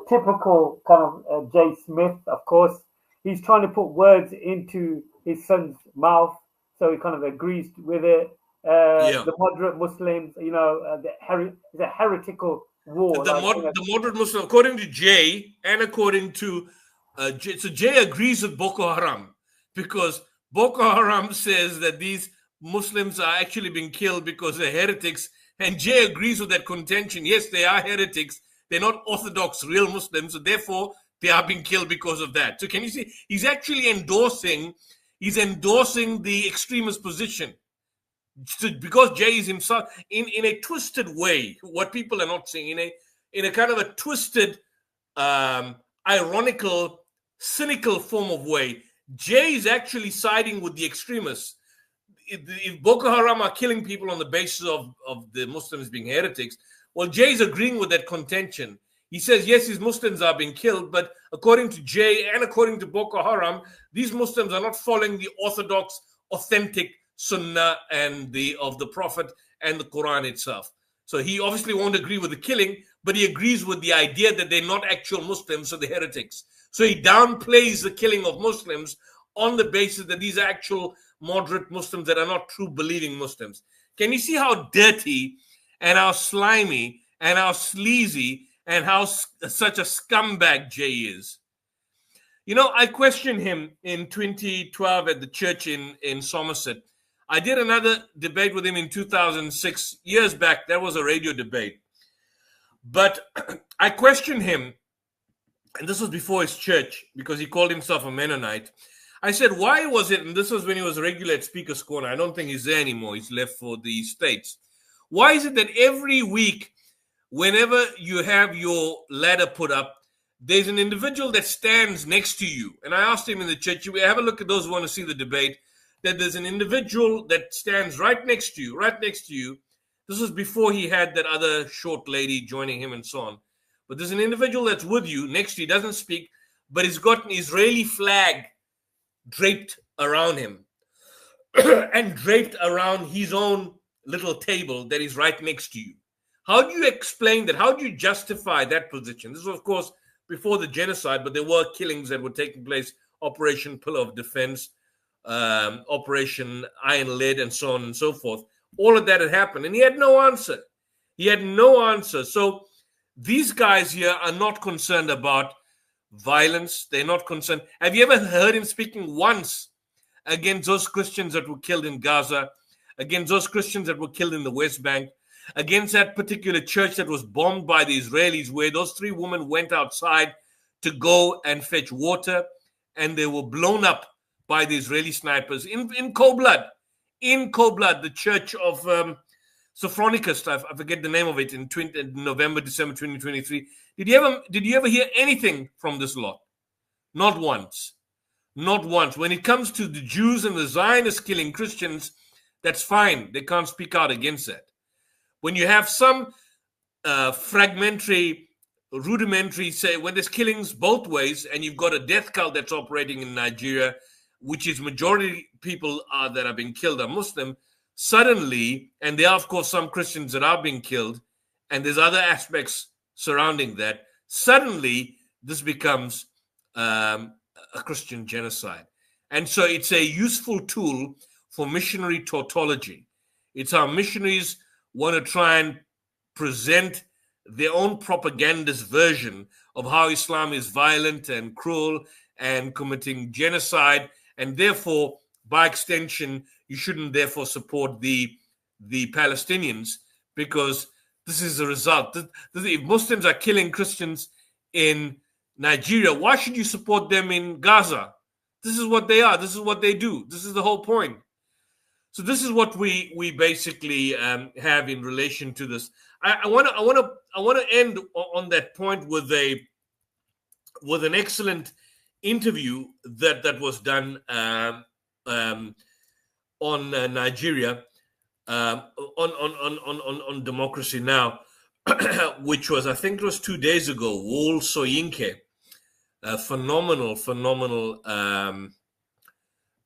Typical kind of Jay Smith, of course. He's trying to put words into his son's mouth, so he kind of agrees with it. The moderate Muslims, the heretical war. The moderate Muslim, according to Jay and according to so Jay agrees with Boko Haram, because Boko Haram says that these Muslims are actually being killed because they're heretics, and Jay agrees with that contention. Yes, they are heretics. They're not Orthodox, real Muslims, so therefore they are being killed because of that. So can you see? He's actually endorsing the extremist position. So because Jay is himself in a twisted way, what people are not seeing, in a kind of a twisted, ironical, cynical form of way, Jay is actually siding with the extremists. If Boko Haram are killing people on the basis of the Muslims being heretics, well, Jay is agreeing with that contention. He says, yes, these Muslims are being killed, but according to Jay and according to Boko Haram, these Muslims are not following the orthodox, authentic Sunnah and of the Prophet and the Quran itself. So he obviously won't agree with the killing, but he agrees with the idea that they're not actual Muslims, so they're heretics. So he downplays the killing of Muslims on the basis that these are actual moderate Muslims that are not true believing Muslims. Can you see how dirty and how slimy and how sleazy and how such a scumbag Jay is? I questioned him in 2012 at the church in Somerset. I did another debate with him in 2006, years back. That was a radio debate. But I questioned him, and this was before his church, because he called himself a Mennonite. I said, why was it, and this was when he was regular at Speaker's Corner. I don't think he's there anymore. He's left for the States. Why is it that every week, whenever you have your ladder put up, there's an individual that stands next to you? And I asked him in the church, you have a look at those who want to see the debate, that there's an individual that stands right next to you. This was before he had that other short lady joining him and so on. But there's an individual that's with you, next to you, doesn't speak, but he's got an Israeli flag draped around him and draped around his own little table that is right next to you. How do you explain that? How do you justify that position? This was, of course, before the genocide, but there were killings that were taking place, Operation Pillar of Defense, Operation Iron Lead, and so on and so forth. All of that had happened, and he had no answer. So these guys here are not concerned about violence. They're not concerned. Have you ever heard him speaking once against those Christians that were killed in Gaza, against those Christians that were killed in the West Bank, against that particular church that was bombed by the Israelis, where those 3 women went outside to go and fetch water, and they were blown up by the Israeli snipers in cold blood? In cold blood, the church of Sophronicus, I forget the name of it, in November, December 2023. Did you ever hear anything from this lot? Not once. Not once. When it comes to the Jews and the Zionists killing Christians, that's fine. They can't speak out against that. When you have some fragmentary, rudimentary, say, when there's killings both ways, and you've got a death cult that's operating in Nigeria, which is majority people that are being killed are Muslim, suddenly, and there are, of course, some Christians that are being killed, and there's other aspects surrounding that, suddenly this becomes a Christian genocide. And so it's a useful tool for missionary tautology. It's how missionaries want to try and present their own propagandist version of how Islam is violent and cruel and committing genocide, and therefore, by extension, you shouldn't therefore support the Palestinians, because this is the result. If Muslims are killing Christians in Nigeria, why should you support them in Gaza? This is what they are. This is what they do. This is the whole point. So this is what we basically have in relation to this. I want to end on that point with an excellent interview that was done on Nigeria on Democracy Now, which was, I think it was 2 days ago. Wole Soyinka, a phenomenal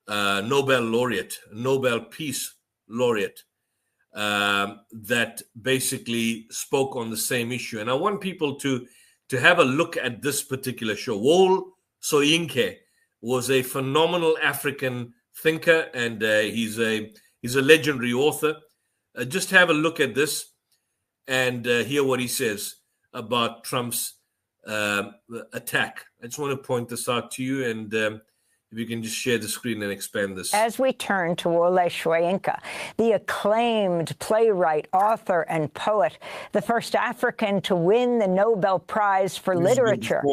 Nobel laureate, Nobel Peace laureate, that basically spoke on the same issue. And I want people to have a look at this particular show. Wole Soyinka was a phenomenal African thinker, and he's a legendary author. Just have a look at this and hear what he says about Trump's attack. I just want to point this out to you, and if you can just share the screen and expand this. As we turn to Wole Soyinka, the acclaimed playwright, author, and poet, the first African to win the Nobel Prize for Literature.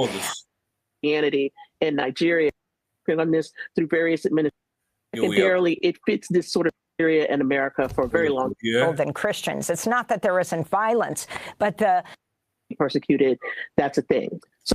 Christianity in Nigeria, on this through various administrations. Secondarily, it fits this sort of area in America for a very long time. Than Christians. It's not that there isn't violence, but the persecuted, that's a thing. So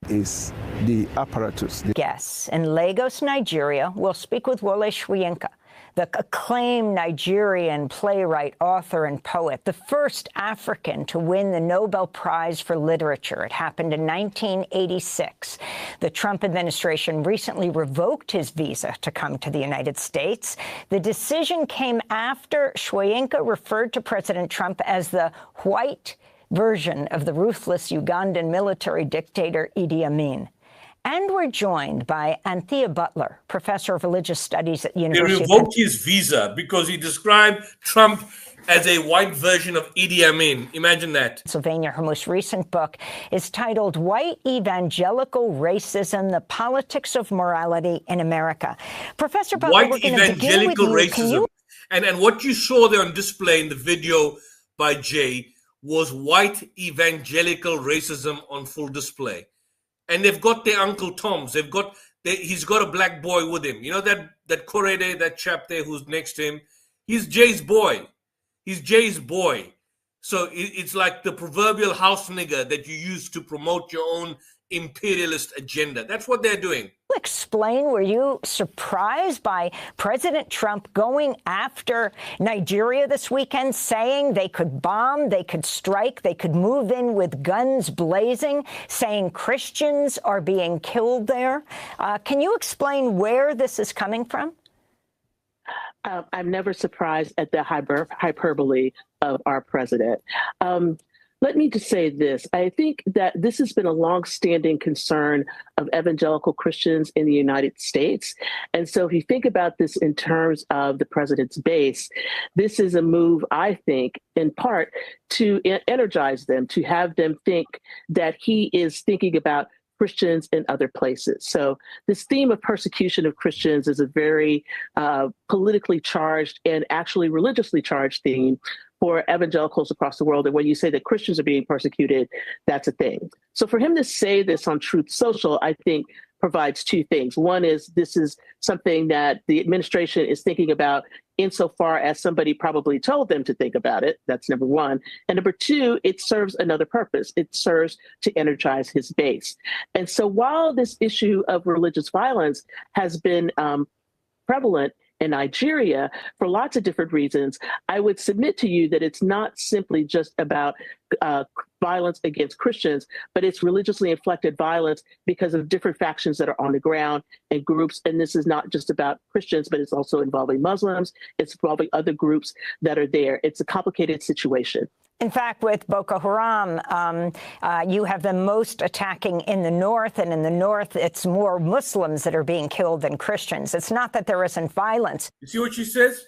is the apparatus. Yes, in Lagos, Nigeria, we'll speak with Wole Soyinka, the acclaimed Nigerian playwright, author, and poet, the first African to win the Nobel Prize for Literature. It happened in 1986. The Trump administration recently revoked his visa to come to the United States. The decision came after Soyinka referred to President Trump as the white version of the ruthless Ugandan military dictator Idi Amin. And we're joined by Anthea Butler, professor of religious studies at University of They revoked his visa because he described Trump as a white version of Idi Amin. Imagine that. Pennsylvania. Her most recent book is titled White Evangelical Racism, the Politics of Morality in America. Professor Butler, White evangelical racism. And what you saw there on display in the video by Jay was white evangelical racism on full display. And they've got their Uncle Toms. He's got a black boy with him. You know that Korede, that chap there who's next to him? He's Jay's boy. He's Jay's boy. So it's like the proverbial house nigger that you use to promote your own imperialist agenda. That's what they're doing. Explain, were you surprised by President Trump going after Nigeria this weekend, saying they could bomb, they could strike, they could move in with guns blazing, saying Christians are being killed there? Can you explain where this is coming from? I'm never surprised at the hyperbole of our president. Let me just say this. I think that this has been a longstanding concern of evangelical Christians in the United States. And so if you think about this in terms of the president's base, this is a move, I think, in part to energize them, to have them think that he is thinking about Christians in other places. So this theme of persecution of Christians is a very politically charged and actually religiously charged theme for evangelicals across the world. And when you say that Christians are being persecuted, that's a thing. So for him to say this on Truth Social, I think provides two things. One is this is something that the administration is thinking about insofar as somebody probably told them to think about it. That's number one. And number two, it serves another purpose. It serves to energize his base. And so while this issue of religious violence has been prevalent in Nigeria for lots of different reasons, I would submit to you that it's not simply just about violence against Christians, but it's religiously inflected violence because of different factions that are on the ground and groups. And this is not just about Christians, but it's also involving Muslims. It's involving other groups that are there. It's a complicated situation. In fact, with Boko Haram, you have them most attacking in the north, and in the north, it's more Muslims that are being killed than Christians. It's not that there isn't violence. You see what she says?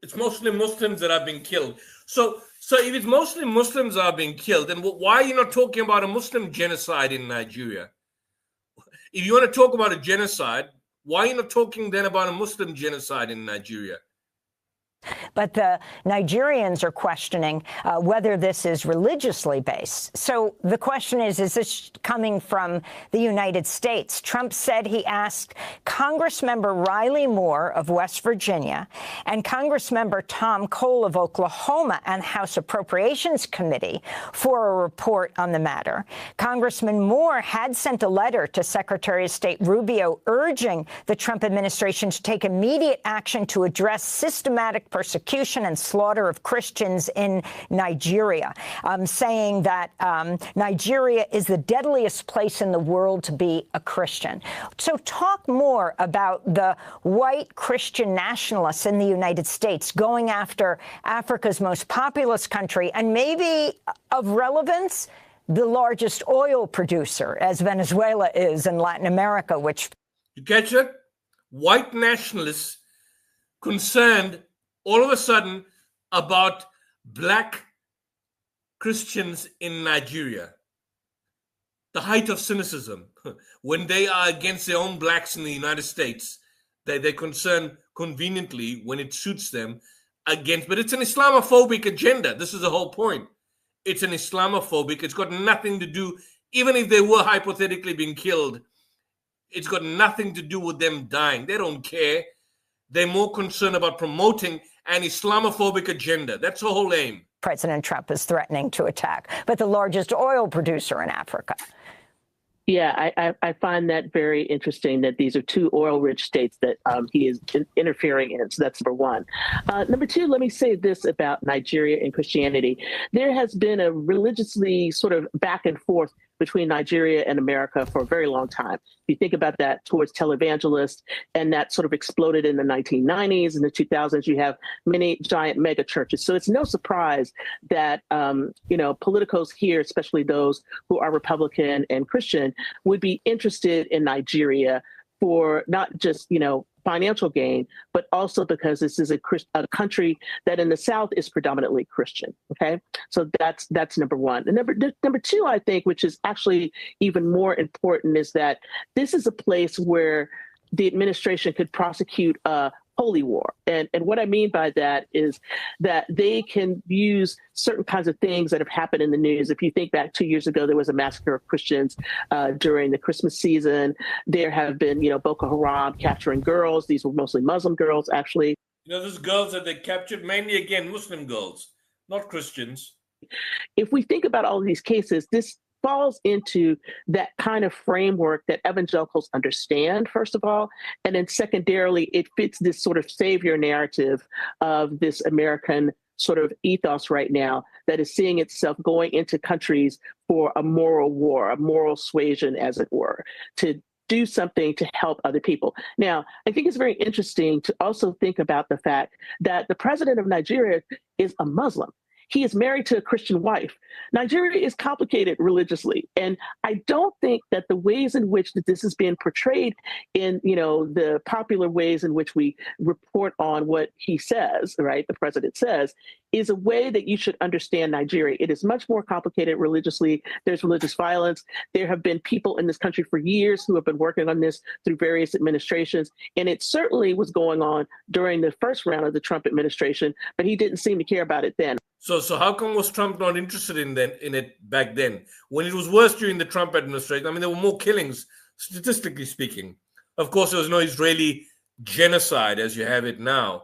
It's mostly Muslims that are being killed. So if it's mostly Muslims that are being killed, then why are you not talking about a Muslim genocide in Nigeria? If you want to talk about a genocide, why are you not talking then about a Muslim genocide in Nigeria? But the Nigerians are questioning whether this is religiously based. So the question is this coming from the United States? Trump said he asked Congressmember Riley Moore of West Virginia and Congressmember Tom Cole of Oklahoma and House Appropriations Committee for a report on the matter. Congressman Moore had sent a letter to Secretary of State Rubio urging the Trump administration to take immediate action to address systematic persecution and slaughter of Christians in Nigeria, saying that Nigeria is the deadliest place in the world to be a Christian. So talk more about the white Christian nationalists in the United States going after Africa's most populous country and maybe of relevance, the largest oil producer, as Venezuela is in Latin America, which... You catch it? White nationalists concerned all of a sudden about black Christians in Nigeria. The height of cynicism. When they are against their own blacks in the United States, they're concerned conveniently when it suits them against, but it's an Islamophobic agenda. This is the whole point. It's an Islamophobic. It's got nothing to do, even if they were hypothetically being killed, it's got nothing to do with them dying. They don't care. They're more concerned about promoting an Islamophobic agenda. That's the whole aim. President Trump is threatening to attack, but the largest oil producer in Africa. Yeah, I find that very interesting that these are two oil-rich states that he is interfering in. So that's number one. Number two, let me say this about Nigeria and Christianity. There has been a religiously sort of back and forth between Nigeria and America for a very long time. If you think about that towards televangelists, and that sort of exploded in the 1990s. In the 2000s, you have many giant mega churches. So it's no surprise that, politicos here, especially those who are Republican and Christian, would be interested in Nigeria for not just, financial gain, but also because this is a country that in the South is predominantly Christian. Okay, so that's number one. And number two, I think, which is actually even more important, is that this is a place where the administration could prosecute a holy war. And what I mean by that is that they can use certain kinds of things that have happened in the news. If you think back 2 years ago, there was a massacre of Christians during the Christmas season. There have been, Boko Haram capturing girls. These were mostly Muslim girls, actually. Those girls that they captured, mainly, again, Muslim girls, not Christians. If we think about all of these cases, this falls into that kind of framework that evangelicals understand, first of all, and then secondarily, it fits this sort of savior narrative of this American sort of ethos right now that is seeing itself going into countries for a moral war, a moral suasion, as it were, to do something to help other people. Now, I think it's very interesting to also think about the fact that the president of Nigeria is a Muslim. He is married to a Christian wife. Nigeria is complicated religiously. And I don't think that the ways in which that this is being portrayed in, the popular ways in which we report on what he says, right, the president says, is a way that you should understand Nigeria. It is much more complicated religiously. There's religious violence. There have been people in this country for years who have been working on this through various administrations. And it certainly was going on during the first round of the Trump administration, but he didn't seem to care about it then. So how come was Trump not interested in it back then? When it was worse during the Trump administration, there were more killings, statistically speaking. Of course, there was no Israeli genocide as you have it now.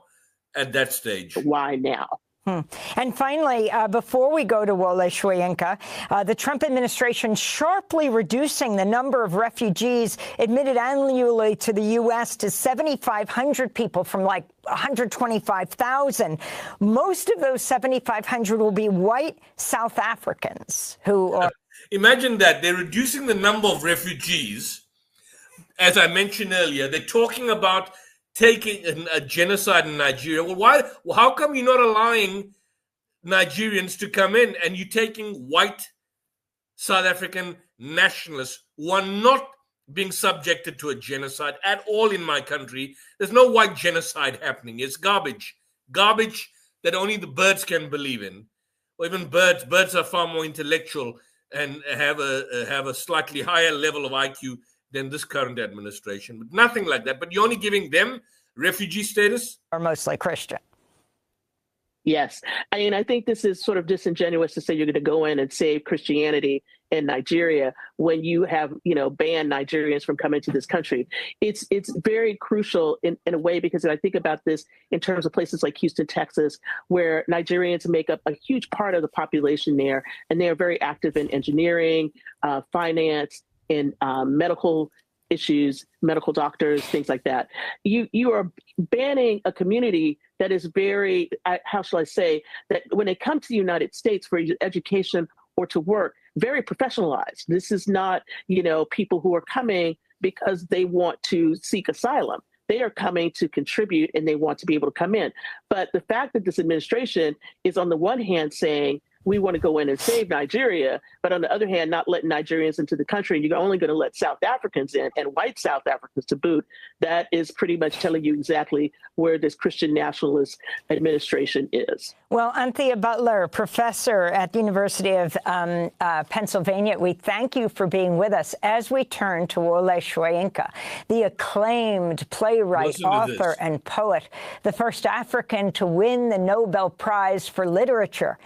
at that stage. Why now? And finally, before we go to Wole Soyinka, the Trump administration sharply reducing the number of refugees admitted annually to the U.S. to 7,500 people from like 125,000. Most of those 7,500 will be white South Africans who are... Imagine that. They're reducing the number of refugees. As I mentioned earlier, they're talking about taking a genocide in Nigeria. Well, how come you're not allowing Nigerians to come in and you're taking white South African nationalists who are not being subjected to a genocide at all in my country? There's no white genocide happening. It's garbage. Garbage that only the birds can believe in. Or even birds. Birds are far more intellectual and have a slightly higher level of IQ than this current administration, but nothing like that. But you're only giving them refugee status? Are mostly Christian. Yes. I mean, I think this is sort of disingenuous to say you're going to go in and save Christianity in Nigeria when you have, banned Nigerians from coming to this country. It's very crucial in a way, because I think about this in terms of places like Houston, Texas, where Nigerians make up a huge part of the population there, and they are very active in engineering, finance, in medical issues, medical doctors, things like that. You are banning a community that is very, how shall I say, that when they come to the United States for education or to work, very professionalized. This is not, people who are coming because they want to seek asylum. They are coming to contribute and they want to be able to come in. But the fact that this administration is on the one hand saying, we want to go in and save Nigeria, but on the other hand, not letting Nigerians into the country, and you're only going to let South Africans in, and white South Africans to boot, that is pretty much telling you exactly where this Christian nationalist administration is. Well, Anthea Butler, professor at the University of Pennsylvania, we thank you for being with us as we turn to Wole Soyinka, the acclaimed playwright, author, and poet, the first African to win the Nobel Prize for Literature.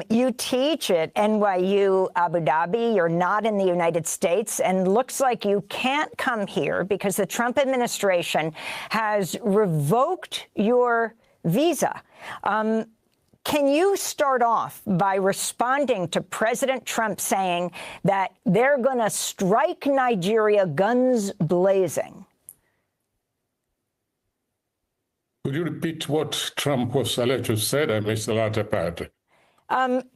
You teach at NYU Abu Dhabi. You're not in the United States, and looks like you can't come here because the Trump administration has revoked your visa. Can you start off by responding to President Trump saying that they're going to strike Nigeria guns blazing? Could you repeat what Trump was alleged to have said? I missed the latter part.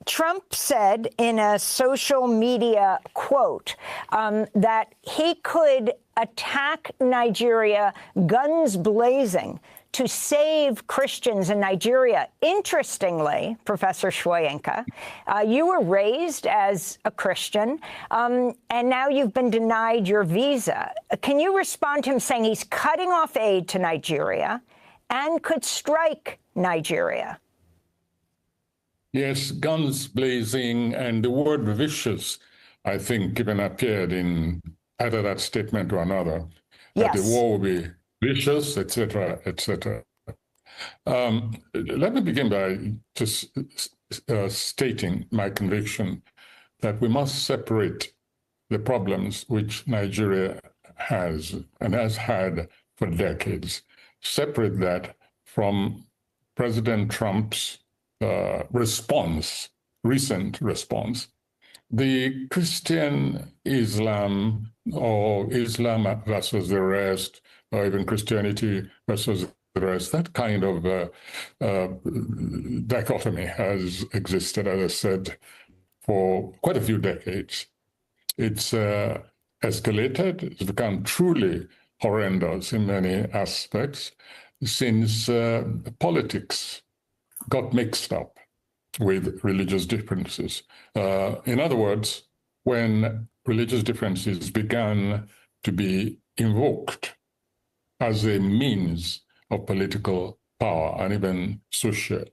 Trump said in a social media quote that he could attack Nigeria guns blazing to save Christians in Nigeria. Interestingly, Professor Soyinka, you were raised as a Christian, and now you've been denied your visa. Can you respond to him saying he's cutting off aid to Nigeria and could strike Nigeria? Yes, guns blazing, and the word vicious, I think, even appeared in either that statement or another. Yes. That the war will be vicious, etc., etc. Let me begin by just stating my conviction that we must separate the problems which Nigeria has and has had for decades. Separate that from President Trump's recent response. The Christian Islam, or Islam versus the rest, or even Christianity versus the rest, that kind of dichotomy has existed, as I said, for quite a few decades. It's escalated, it's become truly horrendous in many aspects since politics got mixed up with religious differences. In other words, when religious differences began to be invoked as a means of political power and even social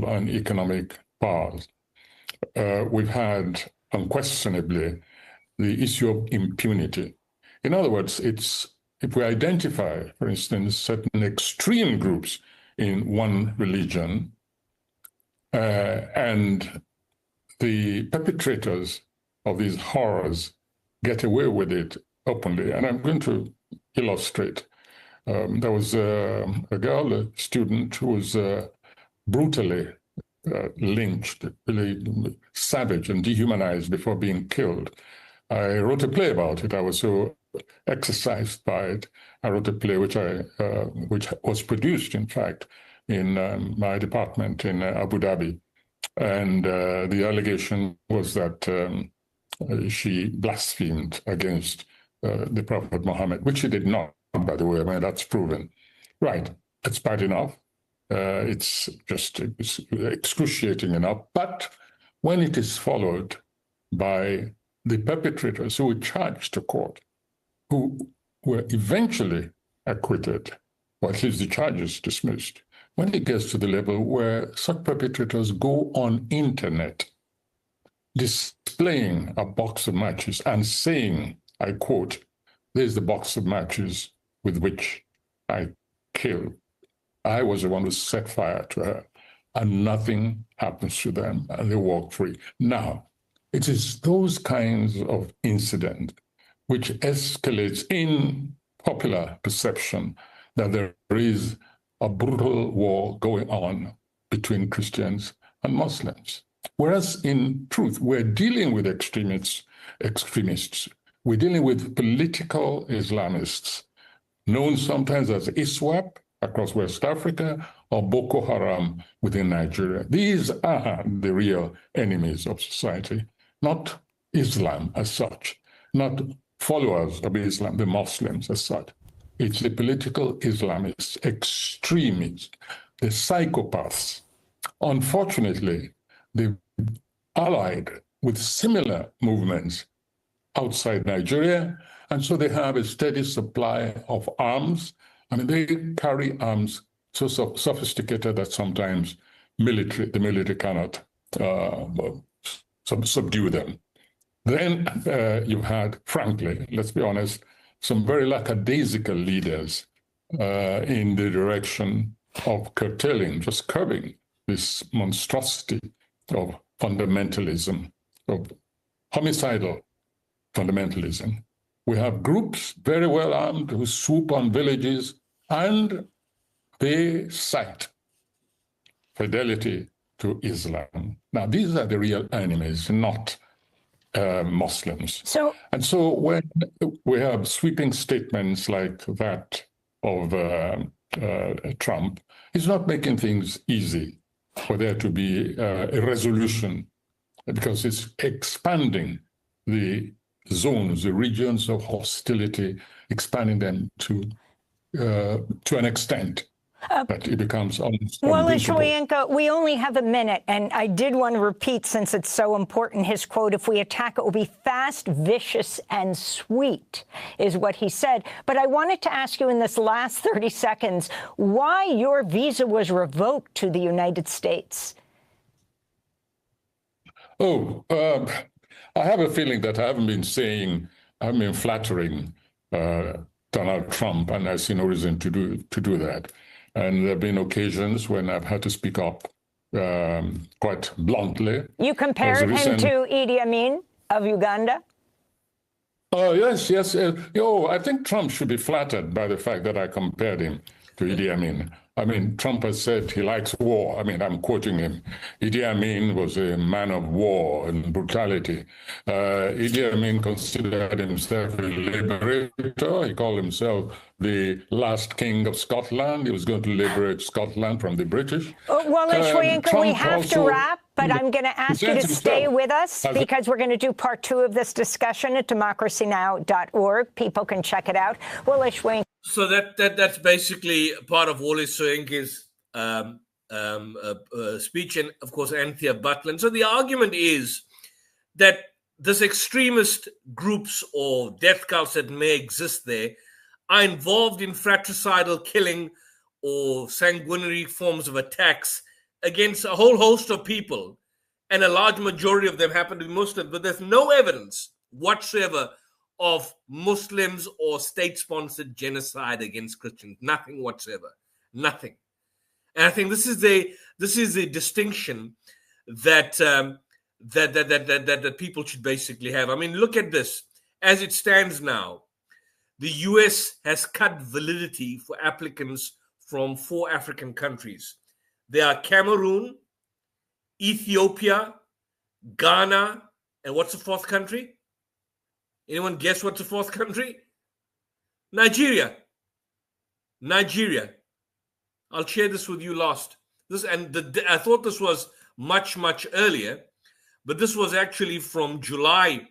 and economic powers, we've had unquestionably the issue of impunity. In other words, if we identify, for instance, certain extreme groups in one religion, and the perpetrators of these horrors get away with it openly. And I'm going to illustrate. There was a girl, a student, who was brutally lynched, really savage and dehumanized before being killed. I wrote a play about it. I was so exercised by it. I wrote a play which was produced, in fact, in my department in Abu Dhabi. And the allegation was that she blasphemed against the Prophet Muhammad, which she did not, by the way. I mean, that's proven. Right. It's bad enough. It's excruciating enough. But when it is followed by the perpetrators who were charged to court, who were eventually acquitted, or at least the charges dismissed, when it gets to the level where such perpetrators go on internet displaying a box of matches and saying, I quote, "There's the box of matches with which I killed. I was the one who set fire to her," and nothing happens to them, and they walk free. Now, it is those kinds of incidents which escalates in popular perception that there is a brutal war going on between Christians and Muslims. Whereas in truth, we're dealing with extremists. We're dealing with political Islamists, known sometimes as ISWAP across West Africa or Boko Haram within Nigeria. These are the real enemies of society, not Islam as such, not followers of Islam, the Muslims as such. It's the political Islamists, extremists, the psychopaths. Unfortunately, they've allied with similar movements outside Nigeria, and so they have a steady supply of arms. I mean, they carry arms so sophisticated that sometimes the military cannot subdue them. Then you had, frankly, let's be honest, some very lackadaisical leaders in the direction of curtailing, just curbing this monstrosity of fundamentalism, of homicidal fundamentalism. We have groups very well armed who swoop on villages and they cite fidelity to Islam. Now, these are the real enemies, not Muslims. And so when we have sweeping statements like that of Trump, he's not making things easy for there to be a resolution, because it's expanding the zones, the regions of hostility, expanding them to an extent that it becomes almost Well, we only have a minute, and I did want to repeat, since it's so important, his quote, "If we attack, it will be fast, vicious, and sweet," is what he said. But I wanted to ask you in this last 30 seconds why your visa was revoked to the United States. I have a feeling that I haven't been flattering Donald Trump, and I see no reason to do that. And there have been occasions when I've had to speak up quite bluntly. You compared him to Idi Amin of Uganda? Oh, yes. I think Trump should be flattered by the fact that I compared him to Idi Amin. I mean, Trump has said he likes war. I mean, I'm quoting him. Idi Amin was a man of war and brutality. Idi Amin considered himself a liberator. He called himself the last king of Scotland. He was going to liberate Scotland from the British. We have to wrap, but I'm going to ask you to stay with us because we're going to do part 2 of this discussion at democracynow.org. People can check it out. So that's basically part of Wole Soyinka's speech, and of course Anthea Butland. So the argument is that this extremist groups or death cults that may exist there are involved in fratricidal killing or sanguinary forms of attacks against a whole host of people, and a large majority of them happen to be Muslims, but there's no evidence whatsoever of Muslims or state-sponsored genocide against Christians. Nothing whatsoever. Nothing. And I think this is a distinction that that people should basically have. I mean, look at this. As it stands now, the US has cut validity for applicants from 4 African countries. They are Cameroon, Ethiopia, Ghana, and what's the 4th country? Anyone guess what's the 4th country? Nigeria. Nigeria. I'll share this with you last. I thought this was much, much earlier, but this was actually from July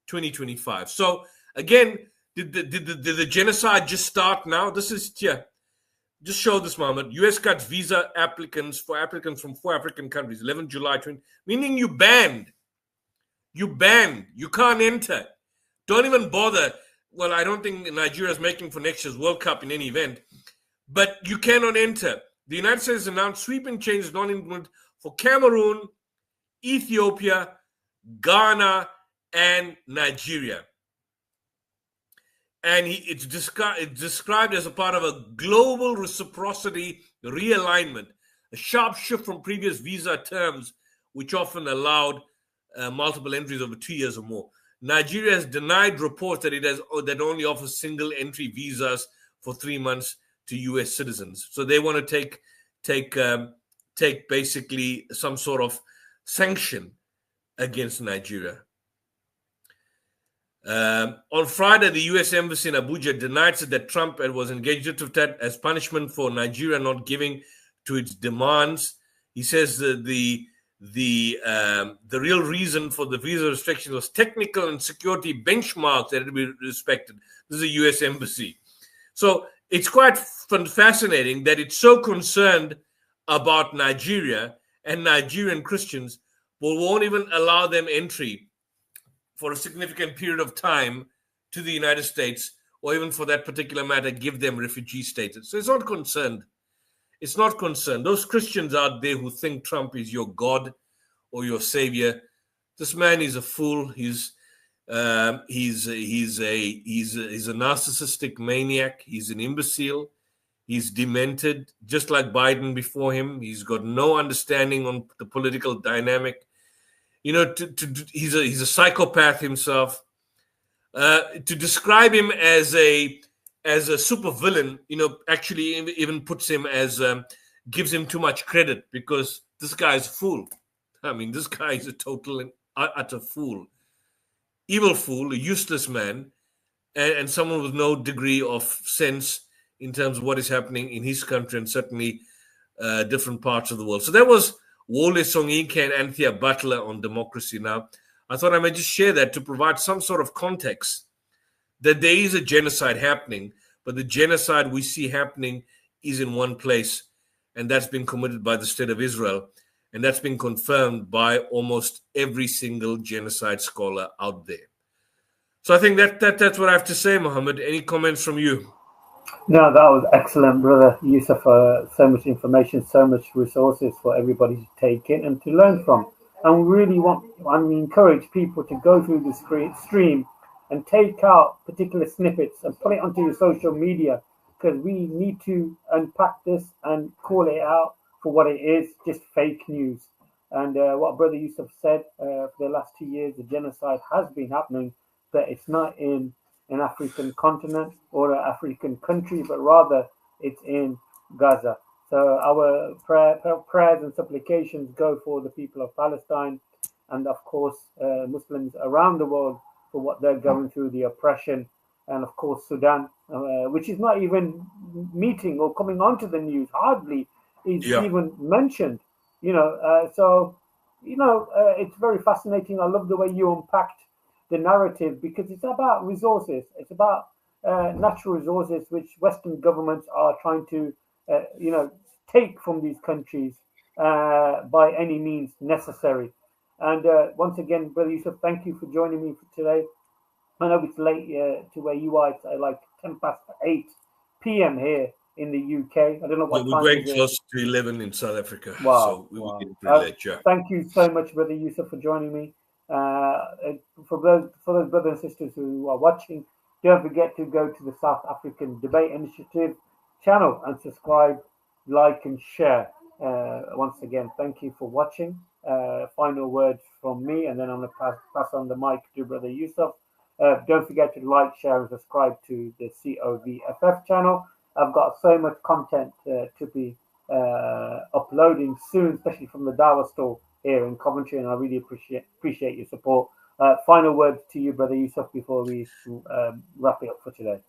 2025. So again, did the genocide just start now? This is here. Just show this moment. US cuts visa applicants from 4 African countries, 11 July 20, meaning you banned. You can't enter. Don't even bother. Well, I don't think Nigeria is making for next year's World Cup in any event, but you cannot enter. The United States announced sweeping changes non-implemented for Cameroon, Ethiopia, Ghana, and Nigeria. And it's described as a part of a global reciprocity realignment, a sharp shift from previous visa terms, which often allowed multiple entries over 2 years or more. Nigeria has denied reports that only offers single entry visas for 3 months to U.S. citizens. So they want to take basically some sort of sanction against Nigeria. On Friday, the U.S. Embassy in Abuja denied that Trump was engaged with that as punishment for Nigeria not giving to its demands. He says that the real reason for the visa restriction was technical and security benchmarks that had to be respected. This is a U.S. Embassy. So it's quite fascinating that it's so concerned about Nigeria and Nigerian Christians, but won't even allow them entry for a significant period of time to the United States, or even for that particular matter, give them refugee status. So it's not concerned. It's not concerned. Those Christians out there who think Trump is your God or your savior, this man is a fool. He's a narcissistic maniac. He's an imbecile. He's demented, just like Biden before him. He's got no understanding on the political dynamic. You know, he's a psychopath himself. To describe him as a supervillain, you know, actually even puts him as gives him too much credit, because this guy is a fool. I mean, this guy is a total and utter fool, evil fool, a useless man, and someone with no degree of sense in terms of what is happening in his country and certainly different parts of the world. So that was Wole Soyinka and Anthea Butler on democracy. Now, I thought I might just share that to provide some sort of context that there is a genocide happening, but the genocide we see happening is in one place, and that's been committed by the State of Israel, and that's been confirmed by almost every single genocide scholar out there. So I think that's what I have to say, Mohammed. Any comments from you? No, that was excellent, brother Yusuf. So much information, so much resources for everybody to take in and to learn from. And we really we encourage people to go through the stream and take out particular snippets and put it onto your social media, because we need to unpack this and call it out for what it is, just fake news. And what Brother Yusuf said, for the last 2 years, the genocide has been happening, but it's not in an African continent or an African country, but rather it's in Gaza. So our prayers and supplications go for the people of Palestine and, of course, Muslims around the world for what they're going through, the oppression, and, of course, Sudan, which is not even meeting or coming onto the news, hardly is even mentioned. It's very fascinating. I love the way you unpacked the narrative, because it's about resources. It's about natural resources which Western governments are trying to, take from these countries by any means necessary. And once again, Brother Yusuf, thank you for joining me for today. I know it's late to where you are. It's like 8 p.m. here in the UK. I don't know what time we're going close to 11 in South Africa. Wow. So we will get pretty late, yeah. Thank you so much, Brother Yusuf, for joining me. For those brothers and sisters who are watching, don't forget to go to the South African Debate Initiative channel and subscribe, like, and share. Once again, thank you for watching. Final words from me, and then I'm going to pass on the mic to Brother Yusuf. Don't forget to like, share, and subscribe to the COVFF channel. I've got so much content to be uploading soon, especially from the Dawah store here in Coventry, and I really appreciate your support. Final words to you, Brother Yusuf, before we wrap it up for today.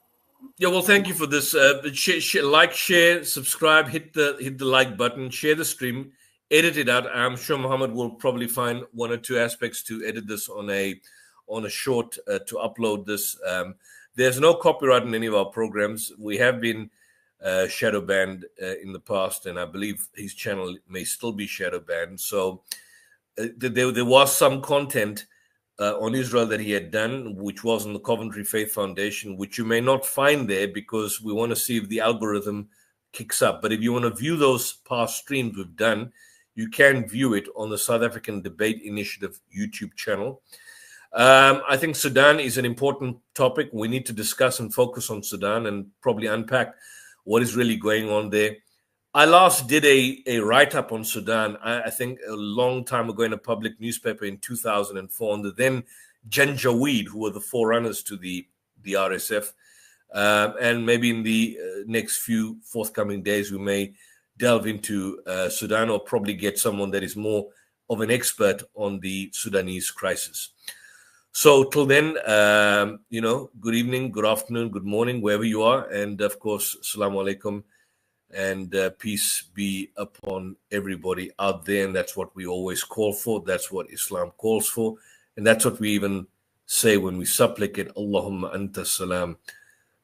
Yeah, well, thank you for this. Like, share, subscribe, hit the like button, share the stream, edit it out. I'm sure Muhammad will probably find one or two aspects to edit this on a short to upload this. There's no copyright in any of our programs. We have been shadow banned in the past, and I believe his channel may still be shadow banned. So there was some content on Israel that he had done, which was on the Coventry Faith Foundation, which you may not find there because we want to see if the algorithm kicks up. But if you want to view those past streams we've done, you can view it on the South African Debate Initiative YouTube channel. I think Sudan is an important topic. We need to discuss and focus on Sudan and probably unpack what is really going on there. I last did a write-up on Sudan, I think a long time ago in a public newspaper in 2004, on the then Janjaweed, who were the forerunners to the RSF. And maybe in the next few forthcoming days, we may delve into Sudan, or probably get someone that is more of an expert on the Sudanese crisis. So till then, good evening, good afternoon, good morning, wherever you are. And of course, Assalamu alaikum. And peace be upon everybody out there. And that's what we always call for. That's what Islam calls for. And that's what we even say when we supplicate, Allahumma anta salam,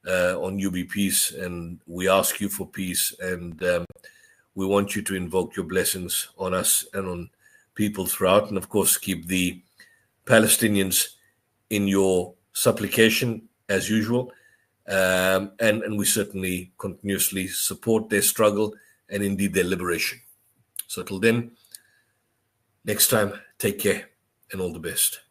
on you be peace. And we ask you for peace. And we want you to invoke your blessings on us and on people throughout. And of course, keep the Palestinians in your supplication as usual. And we certainly continuously support their struggle and indeed their liberation. So till then, next time, take care and all the best.